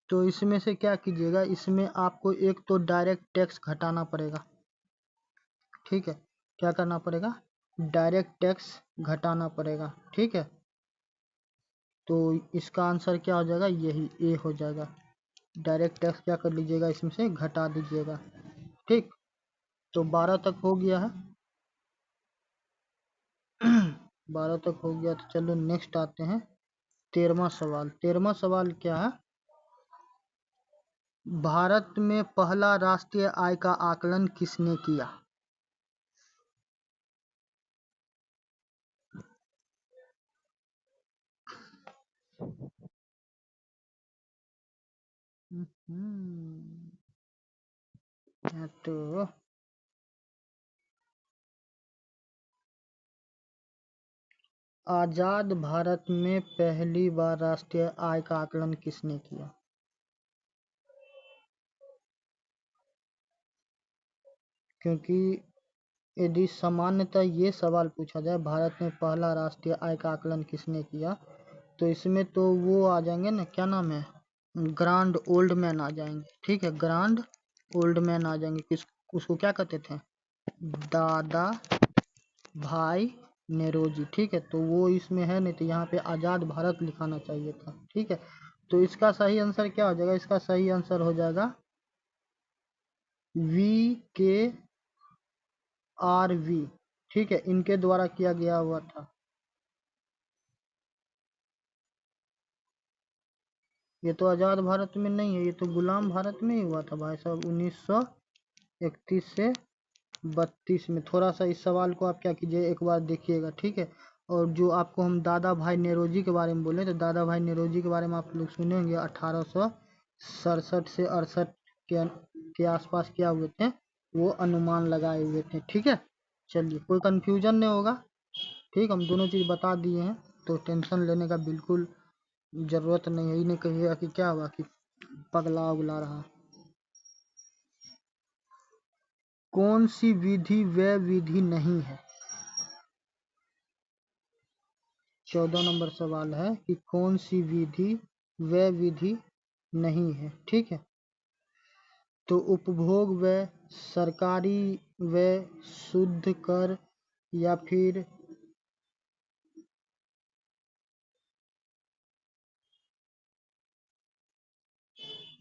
Speaker 1: तो इसमें से क्या कीजिएगा, इसमें आपको एक तो डायरेक्ट टैक्स घटाना पड़ेगा। ठीक है, क्या करना पड़ेगा? डायरेक्ट टैक्स घटाना पड़ेगा। ठीक है, तो इसका आंसर क्या हो जाएगा? यही ए हो जाएगा। डायरेक्ट टैक्स क्या कर लीजिएगा, इसमें से घटा दीजिएगा। ठीक, तो 12 तक हो गया है। 12 तक हो गया, तो चलो नेक्स्ट आते हैं 13वां सवाल। 13वां सवाल क्या है? भारत में पहला राष्ट्रीय आय का आकलन किसने किया? तो आजाद भारत में पहली बार राष्ट्रीय आय का आकलन किसने किया? क्योंकि यदि सामान्यतः ये सवाल पूछा जाए भारत में पहला राष्ट्रीय आय का आकलन किसने किया, तो इसमें तो वो आ जाएंगे ना, क्या नाम है, ग्रांड ओल्ड मैन आ जाएंगे। ठीक है, ग्रांड ओल्ड मैन आ जाएंगे। किस उसको क्या कहते थे? दादा भाई नेरोजी। ठीक है, तो वो इसमें है नहीं, तो यहाँ पे आजाद भारत लिखाना चाहिए था। ठीक है, तो इसका सही आंसर क्या हो जाएगा? इसका सही आंसर हो जाएगा VKRV। ठीक है, इनके द्वारा किया गया हुआ था। ये तो आजाद भारत में नहीं है, ये तो गुलाम भारत में ही हुआ था भाई साहब, 1931 से 32 में। थोड़ा सा इस सवाल को आप क्या कीजिए, एक बार देखिएगा। ठीक है, और जो आपको हम दादा भाई नेरोजी के बारे में बोले, तो दादा भाई नेरोजी के बारे में आप लोग सुने होंगे, 1867 से 68 के आसपास क्या हुए थे, वो अनुमान लगाए हुए थे। ठीक है, चलिए, कोई कंफ्यूजन नहीं होगा। ठीक, हम दोनों चीज़ बता दिए हैं, तो टेंशन लेने का बिल्कुल जरूरत नहीं है। इन्हें कहिएगा कि क्या हुआ कि पगला उगला रहा। कौन सी विधि वह विधि नहीं है? 14 नंबर सवाल है कि कौन सी विधि वह विधि नहीं है। ठीक है, तो उपभोग व्यय, सरकारी व्यय, शुद्ध कर, या फिर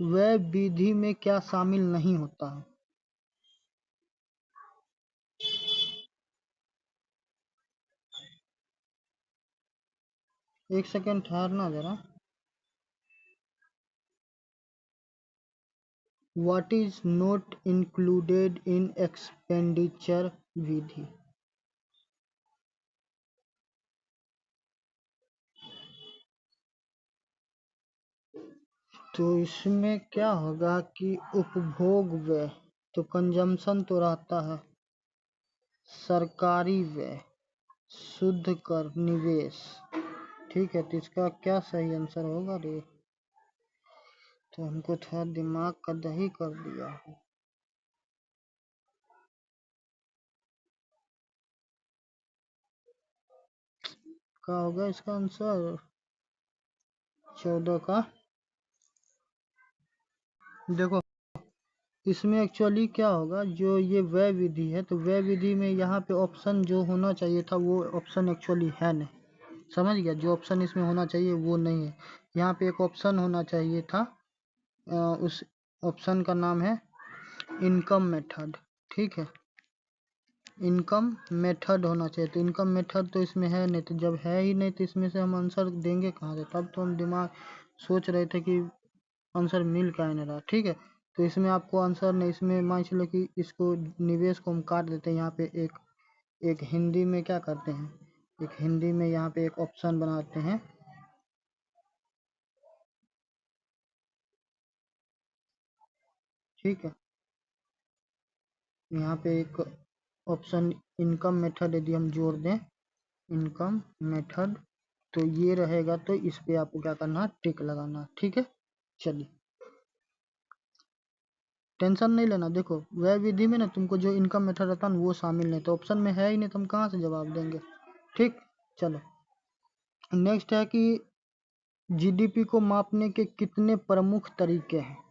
Speaker 1: वह विधि में क्या शामिल नहीं होता है? एक सेकेंड ठहरना जरा। What is not included in expenditure विधि? तो इसमें क्या होगा कि उपभोग व्यय, तो कंजम्पशन तो रहता है, सरकारी व्यय, शुद्ध कर, निवेश। ठीक है, तो इसका क्या सही आंसर होगा रे? तो हमको थोड़ा दिमाग का दही कर दिया है। क्या होगा इसका आंसर? 14 का। देखो इसमें एक्चुअली क्या होगा, जो ये व्यय विधि है तो व्यय विधि में यहाँ पे ऑप्शन जो होना चाहिए था वो ऑप्शन एक्चुअली है नहीं, समझ गया? जो ऑप्शन इसमें होना चाहिए वो नहीं है। यहाँ पे एक ऑप्शन होना चाहिए था, उस ऑप्शन का नाम है इनकम मेथड, ठीक है? इनकम मेथड होना चाहिए, तो इनकम मेथड तो इसमें है नहीं, तो जब है ही नहीं तो इसमें से हम आंसर देंगे कहाँ से? तब तो हम दिमाग सोच रहे थे कि आंसर मिल क्या नहीं रहा, ठीक है? तो इसमें आपको आंसर नहीं, इसमें मान चलो कि इसको निवेश को हम काट देते हैं, यहाँ पे एक एक हिंदी में क्या करते हैं, एक हिंदी में यहाँ पे एक ऑप्शन बनाते हैं, ठीक है? यहाँ पे एक ऑप्शन इनकम मेथड यदि हम जोड़ दें, इनकम मेथड, तो ये रहेगा, तो इस पे आपको क्या करना है, टिक लगाना है, ठीक है? चलिए टेंशन नहीं लेना। देखो व्यय विधि में ना तुमको जो इनकम मेथड रहता है ना वो शामिल नहीं, तो ऑप्शन में है ही नहीं तो हम कहाँ से जवाब देंगे, ठीक? चलो नेक्स्ट है कि जीडीपी को मापने के कितने प्रमुख तरीके हैं?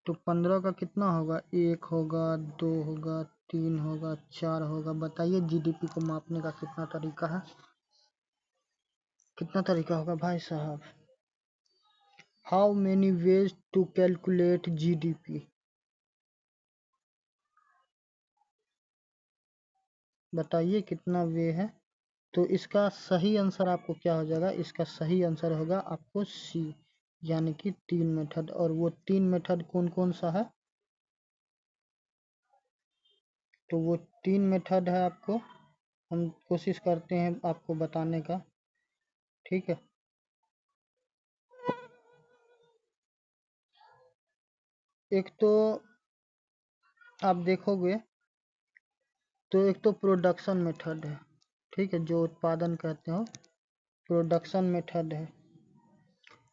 Speaker 1: तो 15 का कितना होगा? 1 होगा, 2 होगा, 3 होगा, 4 होगा। बताइए जीडीपी को मापने का कितना तरीका है, कितना तरीका होगा भाई साहब? How many ways to calculate GDP? बताइए कितना वे है? तो इसका सही आंसर आपको क्या हो जाएगा? इसका सही आंसर होगा आपको सी, यानी कि 3 मेथड। और वो 3 मेथड कौन कौन सा है? तो वो 3 मेथड है, आपको हम कोशिश करते हैं आपको बताने का, ठीक है? एक तो आप देखोगे तो एक तो प्रोडक्शन मेथड है, ठीक है, जो उत्पादन कहते हो, प्रोडक्शन मेथड है।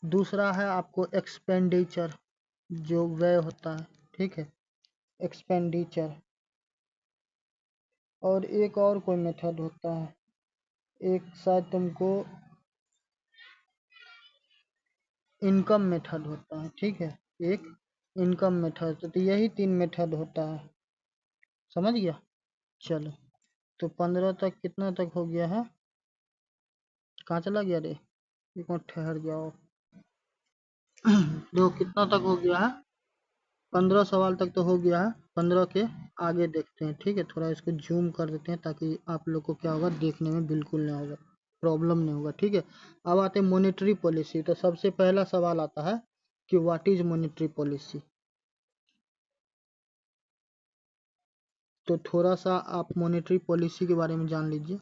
Speaker 1: दूसरा है आपको एक्सपेंडिचर, जो व्यय होता है, ठीक है, एक्सपेंडिचर। और एक और कोई मेथड होता है, एक शायद तुमको इनकम मेथड होता है, ठीक है, एक इनकम मेथड। तो यही 3 मेथड होता है, समझ गया? चलो तो 15 तक कितना तक हो गया है? कहाँ चला गया रे? एक मिनट ठहर जाओ। देखो कितना तक हो गया है, 15 सवाल तक तो हो गया है। 15 के आगे देखते हैं, ठीक है? थोड़ा इसको जूम कर देते हैं ताकि आप लोग को क्या होगा, देखने में बिल्कुल नहीं होगा, प्रॉब्लम नहीं होगा, ठीक है? अब आते हैं मॉनेटरी पॉलिसी। तो सबसे पहला सवाल आता है कि व्हाट इज मॉनेटरी पॉलिसी? तो थोड़ा सा आप मॉनेटरी पॉलिसी के बारे में जान लीजिए,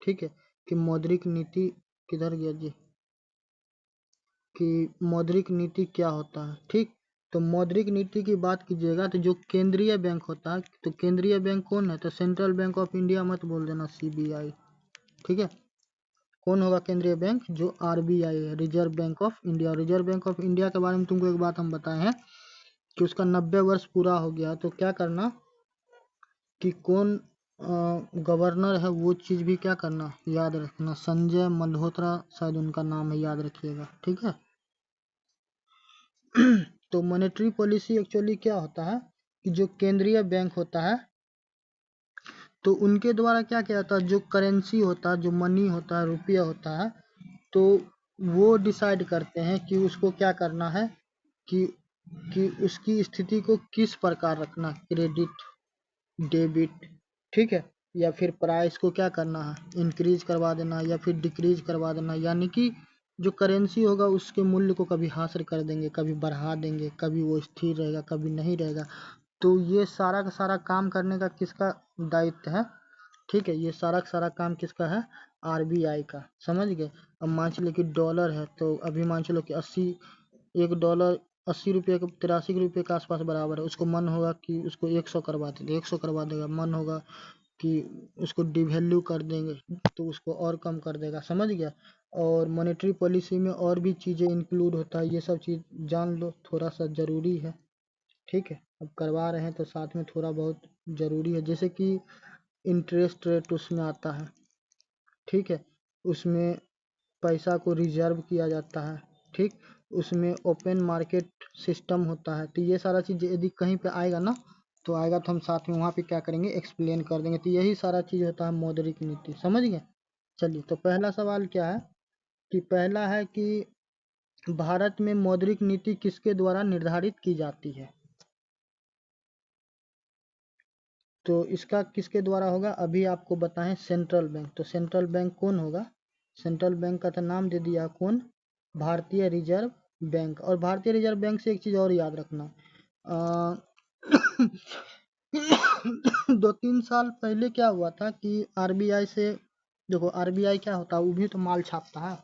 Speaker 1: ठीक है? कि मौद्रिक नीति, किधर गया जी, कि मौद्रिक नीति क्या होता है, ठीक? तो मौद्रिक नीति की बात कीजिएगा तो जो केंद्रीय बैंक होता है, तो केंद्रीय बैंक कौन है? तो सेंट्रल बैंक ऑफ इंडिया मत बोल देना, सीबीआई, ठीक है? कौन होगा केंद्रीय बैंक? जो आरबीआई है, reserve bank of India. Reserve bank of India के बारे में तुमको एक बात हम बताए हैं कि उसका 90 वर्ष पूरा हो गया, तो क्या करना कि कौन गवर्नर है वो चीज़ भी क्या करना, याद रखना। संजय मल्होत्रा शायद उनका नाम है, याद रखिएगा, ठीक है? तो मॉनेटरी पॉलिसी एक्चुअली क्या होता है कि जो केंद्रीय बैंक होता है तो उनके द्वारा क्या किया जाता है, जो करेंसी होता है, जो मनी होता है, रुपया होता है, तो वो डिसाइड करते हैं कि उसको क्या करना है, कि उसकी स्थिति को किस प्रकार रखना, क्रेडिट, डेबिट, ठीक है? या फिर प्राइस को क्या करना है, इंक्रीज करवा देना या फिर डिक्रीज करवा देना। यानी कि जो करेंसी होगा उसके मूल्य को कभी हासिल कर देंगे, कभी बढ़ा देंगे, कभी वो स्थिर रहेगा, कभी नहीं रहेगा। तो ये सारा का सारा काम करने का किसका दायित्व है, ठीक है? ये सारा का सारा काम किसका है? आरबीआई का, समझ गए? अब मान चलो कि डॉलर है, तो अभी मान चलो कि 80, $1 80 के 83 रुपये के आसपास बराबर है। उसको मन होगा कि उसको 100 करवा देगा, 100 करवा देगा। मन होगा कि उसको डिवैल्यू कर देंगे तो उसको और कम कर देगा, समझ गया। और मॉनेटरी पॉलिसी में और भी चीज़ें इंक्लूड होता है, ये सब चीज़ जान लो, थोड़ा सा ज़रूरी है, ठीक है। अब करवा रहे हैं तो साथ में थोड़ा बहुत ज़रूरी है, जैसे कि इंटरेस्ट रेट उसमें आता है, ठीक है। उसमें पैसा को रिजर्व किया जाता है, ठीक। उसमें ओपन मार्केट सिस्टम होता है। तो ये सारा चीज़ यदि कहीं पे आएगा ना, तो आएगा तो हम साथ में वहाँ पे क्या करेंगे, एक्सप्लेन कर देंगे। तो यही सारा चीज़ होता है मौद्रिक नीति, समझ गए। चलिए, तो पहला सवाल क्या है कि पहला है कि भारत में मौद्रिक नीति किसके द्वारा निर्धारित की जाती है। तो इसका किसके द्वारा होगा, अभी आपको बताएं, सेंट्रल बैंक। तो सेंट्रल बैंक कौन होगा, सेंट्रल बैंक का तो नाम दे दिया, कौन, भारतीय रिजर्व बैंक। और भारतीय रिजर्व बैंक से एक चीज़ और याद रखना, अ, 2-3 साल पहले क्या हुआ था कि आरबीआई से, देखो आरबीआई क्या होता है, वो भी तो माल छापता है,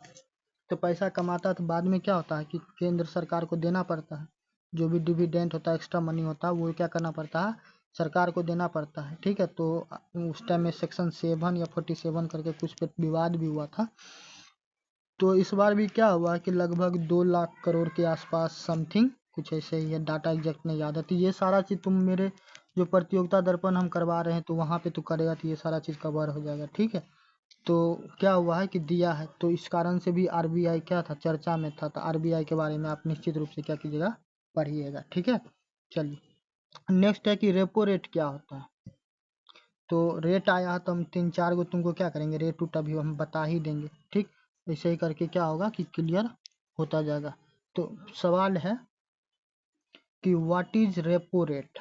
Speaker 1: तो पैसा कमाता है, तो बाद में क्या होता है कि केंद्र सरकार को देना पड़ता है। जो भी डिविडेंड होता है, एक्स्ट्रा मनी होता है, वो क्या करना पड़ता है, सरकार को देना पड़ता है, ठीक है। तो उस टाइम में सेक्शन 7 या 47 करके कुछ पे विवाद भी हुआ था। तो इस बार भी क्या हुआ कि लगभग 2 लाख करोड़ के आसपास समथिंग कुछ ऐसे ही है, डाटा एग्जैक्ट नहीं याद है। तो ये सारा चीज़ तुम मेरे जो प्रतियोगिता दर्पण हम करवा रहे हैं तो वहाँ पे तू करेगा, तो ये सारा चीज़ कवर हो जाएगा, ठीक है। तो क्या हुआ है कि दिया है, तो इस कारण से भी आरबीआई क्या था, चर्चा में था। तो आरबीआई के बारे में आप निश्चित रूप से क्या कीजिएगा, पढ़िएगा, ठीक है। चलिए, नेक्स्ट है कि रेपो रेट क्या होता है। तो रेट आया है तो हम 3-4 गो तुमको क्या करेंगे, रेट उट अभी हम बता ही देंगे, ठीक। ऐसे ही करके क्या होगा कि क्लियर होता जाएगा। तो सवाल है कि व्हाट इज रेपो रेट।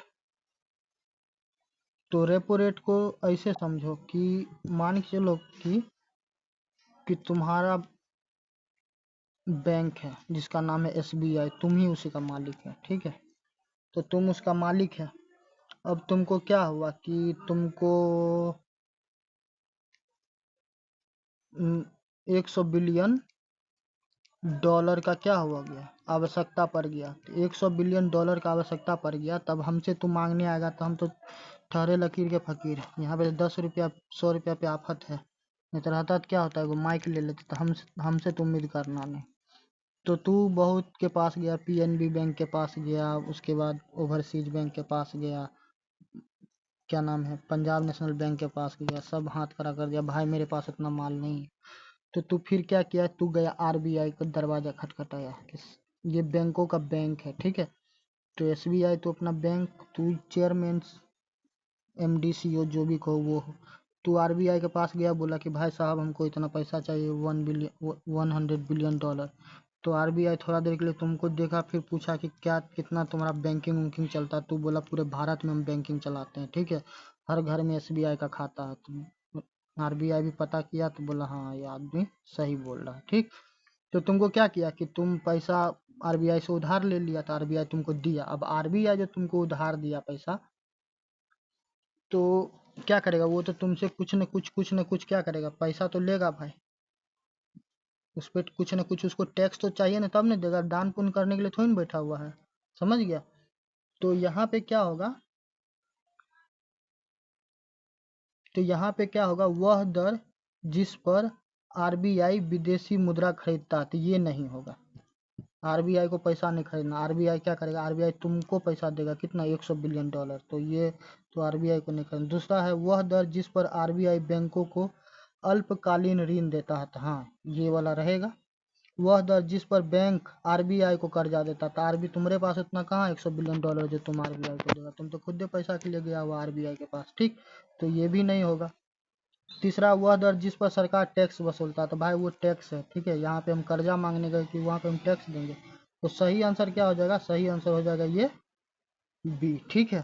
Speaker 1: तो रेपो रेट को ऐसे समझो कि मान के चलो कि तुम्हारा बैंक है जिसका नाम है एसबीआई, तुम ही उसी का मालिक है, ठीक है। तो तुम उसका मालिक है। अब तुमको क्या हुआ कि तुमको 100 बिलियन डॉलर का क्या हुआ गया, आवश्यकता पड़ गया। तो 100 बिलियन डॉलर का आवश्यकता पड़ गया, तब हमसे तुम मांगने आएगा तो हम तो ठहरे लकीर के फकीर। यहाँ पे 10 रुपया 100 रुपया पे आफत है, नहीं तो रहता तो क्या होता है, वो माइक ले लेते। तो हमसे तो उम्मीद करना नहीं। तो तू बहुत के पास गया, पीएनबी बैंक के पास गया, उसके बाद ओवरसीज बैंक के पास गया, क्या नाम है, पंजाब नेशनल बैंक के पास गया, सब हाथ खड़ा कर दिया, भाई मेरे पास इतना माल नहीं है। तो तू फिर क्या किया, तू गया आरबीआई का दरवाजा खटखटाया कि ये बैंकों का बैंक है, ठीक है। तो एसबीआई तो अपना बैंक, तू चेयरमैन एमडी सीईओ जो भी कहो वो हो। तू आरबीआई के पास गया, बोला कि भाई साहब हमको इतना पैसा चाहिए, 100 बिलियन डॉलर। तो आरबीआई थोड़ा देर के लिए तुमको देखा, फिर पूछा कि क्या कितना तुम्हारा बैंकिंग वैंकिंग चलता है। तू बोला पूरे भारत में हम बैंकिंग चलाते हैं, ठीक है, हर घर में एसबीआई का खाता है। तो आरबीआई भी पता किया तो बोला हाँ ये आदमी सही बोल रहा है, ठीक। तो तुमको क्या किया कि तुम पैसा आरबीआई से उधार ले लिया, तो आरबीआई तुमको दिया। अब आरबीआई जो तुमको उधार दिया पैसा, तो क्या करेगा, वो तो तुमसे कुछ न कुछ क्या करेगा, पैसा तो लेगा भाई। उस पर कुछ न कुछ उसको टैक्स तो चाहिए ना, तब नहीं देगा। दान पुण्य करने के लिए थोड़ी ना बैठा हुआ है, समझ गया। तो यहाँ पे क्या होगा, तो यहाँ पे क्या होगा, वह दर जिस पर आरबीआई विदेशी मुद्रा खरीदता है, तो ये नहीं होगा। आरबीआई को पैसा नहीं खरीदना। आरबीआई क्या करेगा, आरबीआई तुमको पैसा देगा, कितना, 100 बिलियन डॉलर। तो ये तो आरबीआई को नहीं खरीदना। दूसरा है वह दर जिस पर आरबीआई बैंकों को अल्पकालीन ऋण देता है, तो हाँ ये वाला रहेगा। वह दर जिस पर बैंक आरबीआई को कर्जा देता था, आरबी तुम्हारे पास इतना कहाँ 100 बिलियन डॉलर जो तुम आरबीआई को देगा, तुम तो खुद ही पैसा के लिए गया हुआ आरबीआई के पास, ठीक। तो ये भी नहीं होगा। तीसरा, वह दर जिस पर सरकार टैक्स वसूलता है, तो भाई वो टैक्स है, ठीक है। यहाँ पे हम कर्जा मांगने गए कि वहाँ पे हम टैक्स देंगे। तो सही आंसर क्या हो जाएगा, सही आंसर हो जाएगा ये बी, ठीक है।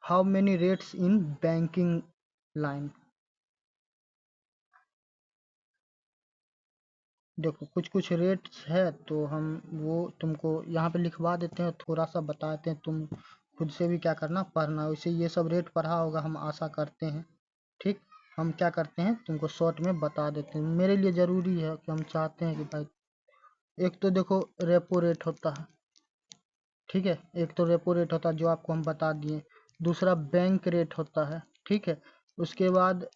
Speaker 1: How many rates in banking line. देखो कुछ कुछ रेट्स है, तो हम वो तुमको यहाँ पे लिखवा देते हैं, थोड़ा सा बताते हैं, तुम खुद से भी क्या करना, पढ़ना। वैसे ये सब रेट पढ़ा होगा हम आशा करते हैं, ठीक। हम क्या करते हैं तुमको शॉर्ट में बता देते हैं, मेरे लिए ज़रूरी है कि हम चाहते हैं कि भाई, एक तो देखो रेपो रेट होता है, ठीक है। एक तो रेपो रेट होता है जो आपको हम बता दिए। दूसरा बैंक रेट होता है, ठीक है। उसके बाद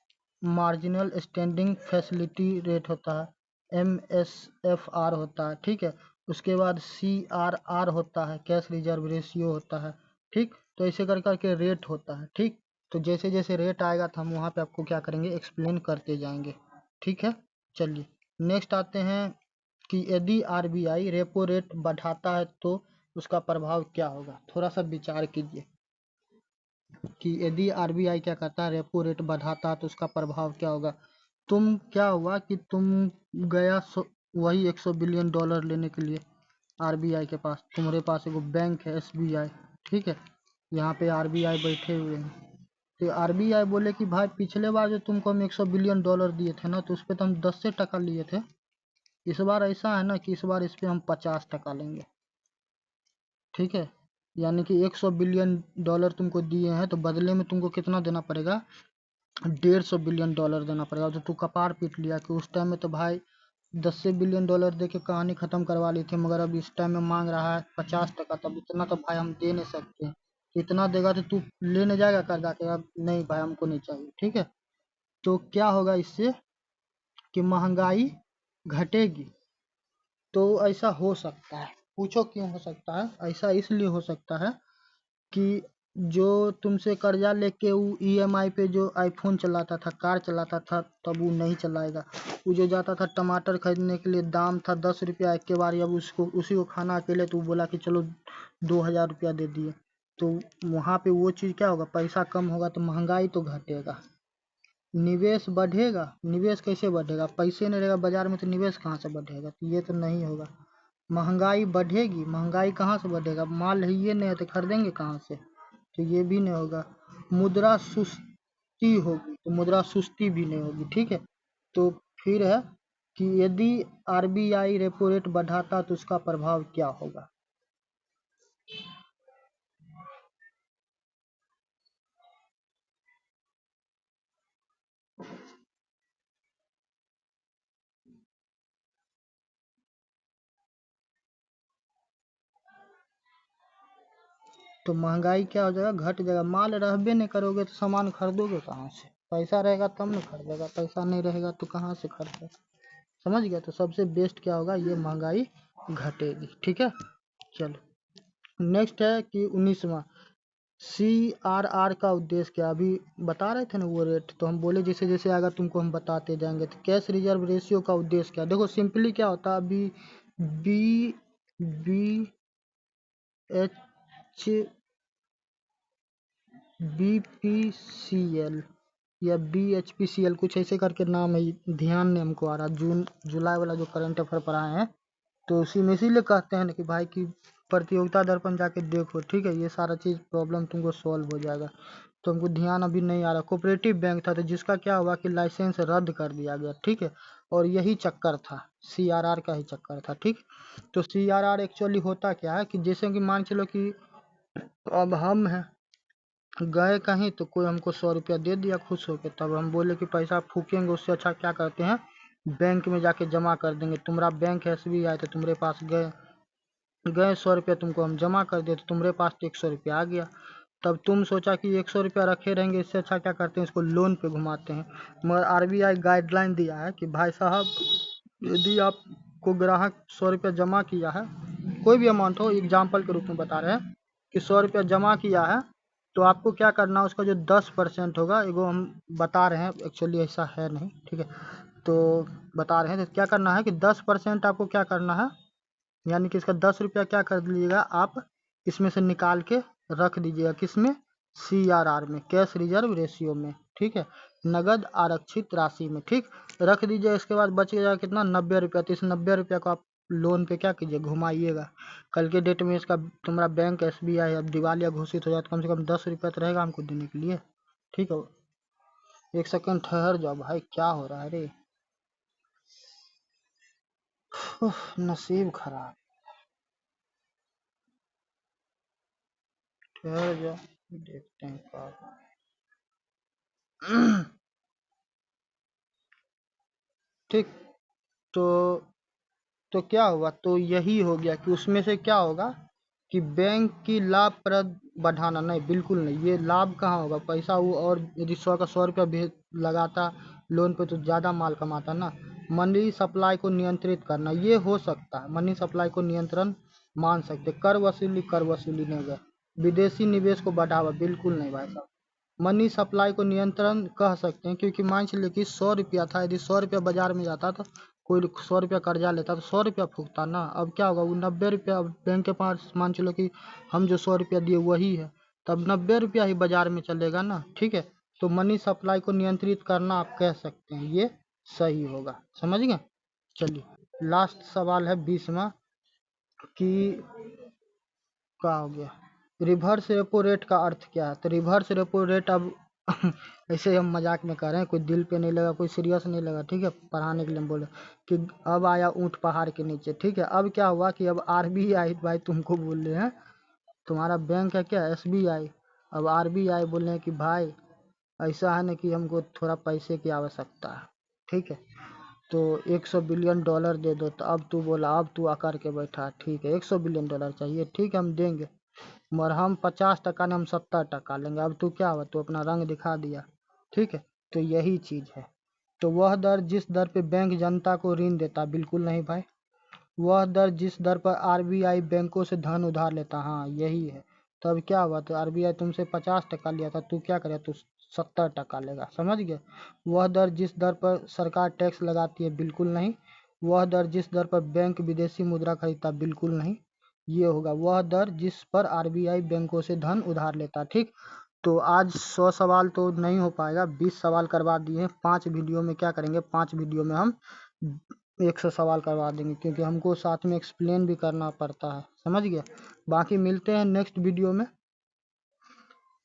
Speaker 1: मार्जिनल स्टैंडिंग फैसिलिटी रेट होता है, MSFR होता है, ठीक है। उसके बाद CRR होता है, कैश रिजर्व रेशियो होता है, ठीक। तो ऐसे कर करके रेट होता है, ठीक। तो जैसे जैसे रेट आएगा तो हम वहाँ पे आपको क्या करेंगे, एक्सप्लेन करते जाएंगे, ठीक है। चलिए नेक्स्ट आते हैं कि यदि RBI रेपो रेट बढ़ाता है तो उसका प्रभाव क्या होगा। थोड़ा सा विचार कीजिए कि यदि RBI क्या करता है, रेपो रेट बढ़ाता है तो उसका प्रभाव क्या होगा। तुम क्या हुआ कि तुम गया वही $100 बिलियन लेने के लिए RBI के पास। तुम्हारे पास एगो बैंक है SBI, ठीक है। यहाँ पे RBI बैठे हुए हैं, तो RBI बोले कि भाई पिछले बार जो तुमको हम $100 बिलियन दिए थे ना, तो उस पर तो हम 10 टका लिए थे। इस बार ऐसा है ना कि इस बार इस पे हम 50 टका लेंगे, ठीक है। यानी कि $100 बिलियन तुमको दिए हैं, तो बदले में तुमको कितना देना पड़ेगा, $150 बिलियन देना पड़ेगा। तो तू कपार पीट लिया कि उस टाइम में तो भाई $10 बिलियन दे के कहानी खत्म करवा ली थी, मगर अब इस टाइम में मांग रहा है 50 टका। तब इतना तो भाई हम दे नहीं सकते हैं। तो इतना देगा तो तू लेने जाएगा कर्जा के, अब नहीं भाई हमको नहीं चाहिए, ठीक है। तो क्या होगा इससे कि महंगाई घटेगी। तो ऐसा हो सकता है, पूछो क्यों हो सकता है। ऐसा इसलिए हो सकता है कि जो तुमसे कर्जा लेके वो EMI पे जो आईफोन चलाता था, कार चलाता था, तब वो नहीं चलाएगा। वो जो जाता था टमाटर खरीदने के लिए, दाम था 10 रुपया एक के बार, अब उसको उसी को खाना अकेले, तो वो बोला कि चलो 2000 रुपया दे दिए। तो वहाँ पे वो चीज़ क्या होगा, पैसा कम होगा तो महंगाई तो घटेगा, निवेश बढ़ेगा। निवेश कैसे बढ़ेगा, पैसे नहीं रहेगा बाजार में तो निवेश कहाँ से बढ़ेगा, तो ये तो नहीं होगा। महंगाई बढ़ेगी, महंगाई कहाँ से बढ़ेगा, माल है ये नहीं है तो खरीदेंगे कहाँ से, तो ये भी नहीं होगा। मुद्रा सुस्ती होगी, तो मुद्रा सुस्ती भी नहीं होगी, ठीक है। तो फिर है कि यदि RBI रेपो रेट बढ़ाता तो उसका प्रभाव क्या होगा। तो महंगाई क्या हो जाएगा, घट जाएगा। माल रहबे नहीं करोगे तो सामान खरीदोगे कहाँ से, पैसा रहेगा तब न खरीदेगा, पैसा नहीं रहेगा तो कहाँ से खरीदेगा। समझ गया। तो सबसे बेस्ट क्या होगा, ये महंगाई घटेगी, ठीक है। चलो नेक्स्ट है कि 19वां, CRR का उद्देश्य क्या। अभी बता रहे थे ना वो रेट, तो हम बोले जैसे जैसे आएगा तुमको हम बताते जाएंगे। तो कैश रिजर्व रेशियो का उद्देश्य क्या। देखो सिंपली क्या होता है, अभी बी बी एच BPCL या BHPCL कुछ ऐसे करके नाम है, ध्यान नहीं हमको आ रहा। जून जुलाई वाला जो करंट अफेयर पढ़ाए हैं, तो उसी में इसीलिए कहते हैं ना कि भाई की प्रतियोगिता दर्पण जाके देखो, ठीक है। ये सारा चीज़ प्रॉब्लम तुमको सॉल्व हो जाएगा। तो हमको ध्यान अभी नहीं आ रहा। कोऑपरेटिव बैंक था, तो जिसका क्या हुआ कि लाइसेंस रद्द कर दिया गया, ठीक है। और यही चक्कर था, CRR का ही चक्कर था, ठीक। तो CRR एक्चुअली होता क्या है कि जैसे कि मान चलो कि अब हम हैं गए कहीं, तो कोई हमको 100 रुपया दे दिया खुश होके, तब हम बोले कि पैसा फूकेंगे, उससे अच्छा क्या करते हैं बैंक में जाके जमा कर देंगे। तुम्हारा बैंक है SBI, तो तुम्हारे पास गए गए 100 रुपया तुमको हम जमा कर दिए, तो तुम्हारे पास तो 100 रुपया आ गया। तब तुम सोचा कि 100 रुपया रखे रहेंगे, इससे अच्छा क्या करते हैं इसको लोन पे घुमाते हैं। मगर RBI गाइडलाइन दिया है कि भाई साहब, यदि आपको ग्राहक 100 रुपया जमा किया है, कोई भी अमाउंट हो, एग्जाम्पल के रूप में बता रहे हैं कि 100 रुपया जमा किया है, तो आपको क्या करना है, उसका जो 10% होगा, एगो हम बता रहे हैं, एक्चुअली ऐसा है नहीं, ठीक है। तो बता रहे हैं तो क्या करना है कि 10% आपको क्या करना है, यानी कि इसका 10 रुपया क्या कर लीजिएगा आप, इसमें से निकाल के रख दीजिएगा, किसमें, CRR में, कैश रिजर्व रेशियो में, ठीक है, नगद आरक्षित राशि में, ठीक। रख दीजिए। इसके बाद बच गया कितना, 90 रुपया। तो इस 90 रुपया को आप लोन पे क्या कीजिए, घुमाइएगा। कल के डेट में इसका तुम्हारा बैंक SBI अब दिवालिया घोषित हो जाए, तो कम से कम 10 रुपया तो रहेगा हमको देने के लिए, ठीक है। एक सेकंड ठहर जाओ भाई, क्या हो रहा है रे, नसीब खराब, ठहर जाओ, देखते हैं क्या होगा। ठीक। तो क्या हुआ, तो यही हो गया कि उसमें से क्या होगा कि बैंक की लाभप्रद बढ़ाना, नहीं बिल्कुल नहीं, ये लाभ कहाँ होगा, पैसा वो और यदि 100 का 100 रुपया भेज लगाता लोन पे तो ज़्यादा माल कमाता ना। मनी सप्लाई को नियंत्रित करना, ये हो सकता है, मनी सप्लाई को नियंत्रण मान सकते। कर वसूली नहीं होगा। विदेशी निवेश को बढ़ावा, बिल्कुल नहीं भाई साहब। मनी सप्लाई को नियंत्रण कह सकते हैं, क्योंकि मान चलिए कि 100 रुपया था, यदि 100 रुपया बाजार में जाता तो कोई 100 रुपया कर्जा लेता तो 100 रुपया फूकता ना। अब क्या होगा, वो 90 रुपया बैंक के पास, मान चलो कि हम जो 100 रुपया दिए वही है, तब 90 रुपया ही बाजार में चलेगा ना। ठीक है, तो मनी सप्लाई को नियंत्रित करना आप कह सकते हैं, ये सही होगा। समझ गए। चलिए लास्ट सवाल है 20वां कि क्या हो गया, रिवर्स रेपो रेट का अर्थ क्या है। तो रिवर्स रेपो रेट, अब ऐसे हम मजाक में कर रहे हैं, कोई दिल पे नहीं लगा, कोई सीरियस नहीं लगा, ठीक है, पढ़ाने के लिए हम बोले कि अब आया ऊंट पहाड़ के नीचे। ठीक है, अब क्या हुआ कि अब आरबीआई भाई तुमको बोल रहे हैं, तुम्हारा बैंक है क्या एसबीआई, अब आरबीआई बोल रहे हैं कि भाई ऐसा है ना कि हमको थोड़ा पैसे की आवश्यकता है। ठीक है, तो 100 बिलियन डॉलर दे दो। तो अब तू बोला, अब तू आकर के बैठा, ठीक है 100 बिलियन डॉलर चाहिए, ठीक है हम देंगे, मगर हम 50% ने हम 70% लेंगे। अब तू क्या हुआ, तू अपना रंग दिखा दिया। ठीक है, तो यही चीज है। तो वह दर जिस दर पे बैंक जनता को ऋण देता, बिल्कुल नहीं भाई। वह दर जिस दर पर आरबीआई बैंकों से धन उधार लेता, हाँ यही है। तो अब क्या हुआ, तो आरबीआई तुमसे 50% लिया था, तू क्या करे, तू 70% लेगा। समझ गए। वह दर जिस दर पर सरकार टैक्स लगाती है, बिल्कुल नहीं। वह दर जिस दर पर बैंक विदेशी मुद्रा खरीदता, बिल्कुल नहीं। ये होगा वह दर जिस पर आरबीआई बैंकों से धन उधार लेता। ठीक, तो आज 100 सवाल तो नहीं हो पाएगा, 20 सवाल करवा दिए। 5 वीडियो में क्या करेंगे, 5 वीडियो में हम 100 सवाल करवा देंगे, क्योंकि हमको साथ में एक्सप्लेन भी करना पड़ता है। समझ गए। बाकी मिलते हैं नेक्स्ट वीडियो में।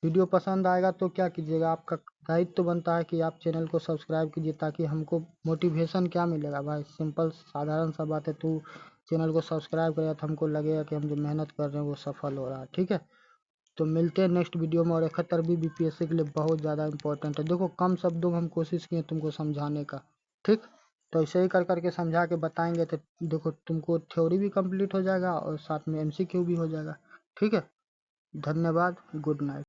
Speaker 1: वीडियो पसंद आएगा तो क्या कीजिएगा, आपका दायित्व तो बनता है कि आप चैनल को सब्सक्राइब कीजिए, ताकि हमको मोटिवेशन क्या मिलेगा भाई, सिंपल साधारण सा बात है। तू चैनल को सब्सक्राइब करेगा तो हमको लगेगा कि हम जो मेहनत कर रहे हैं वो सफल हो रहा है। ठीक है, तो मिलते हैं नेक्स्ट वीडियो में। और 71वीं बीपीएससी के लिए बहुत ज़्यादा इंपॉर्टेंट है। देखो कम शब्दों में हम कोशिश किए तुमको समझाने का। ठीक, तो ऐसे ही कर करके समझा के बताएंगे तो देखो तुमको थ्योरी भी कंप्लीट हो जाएगा और साथ में एमसीक्यू भी हो जाएगा। ठीक है, धन्यवाद, गुड नाइट।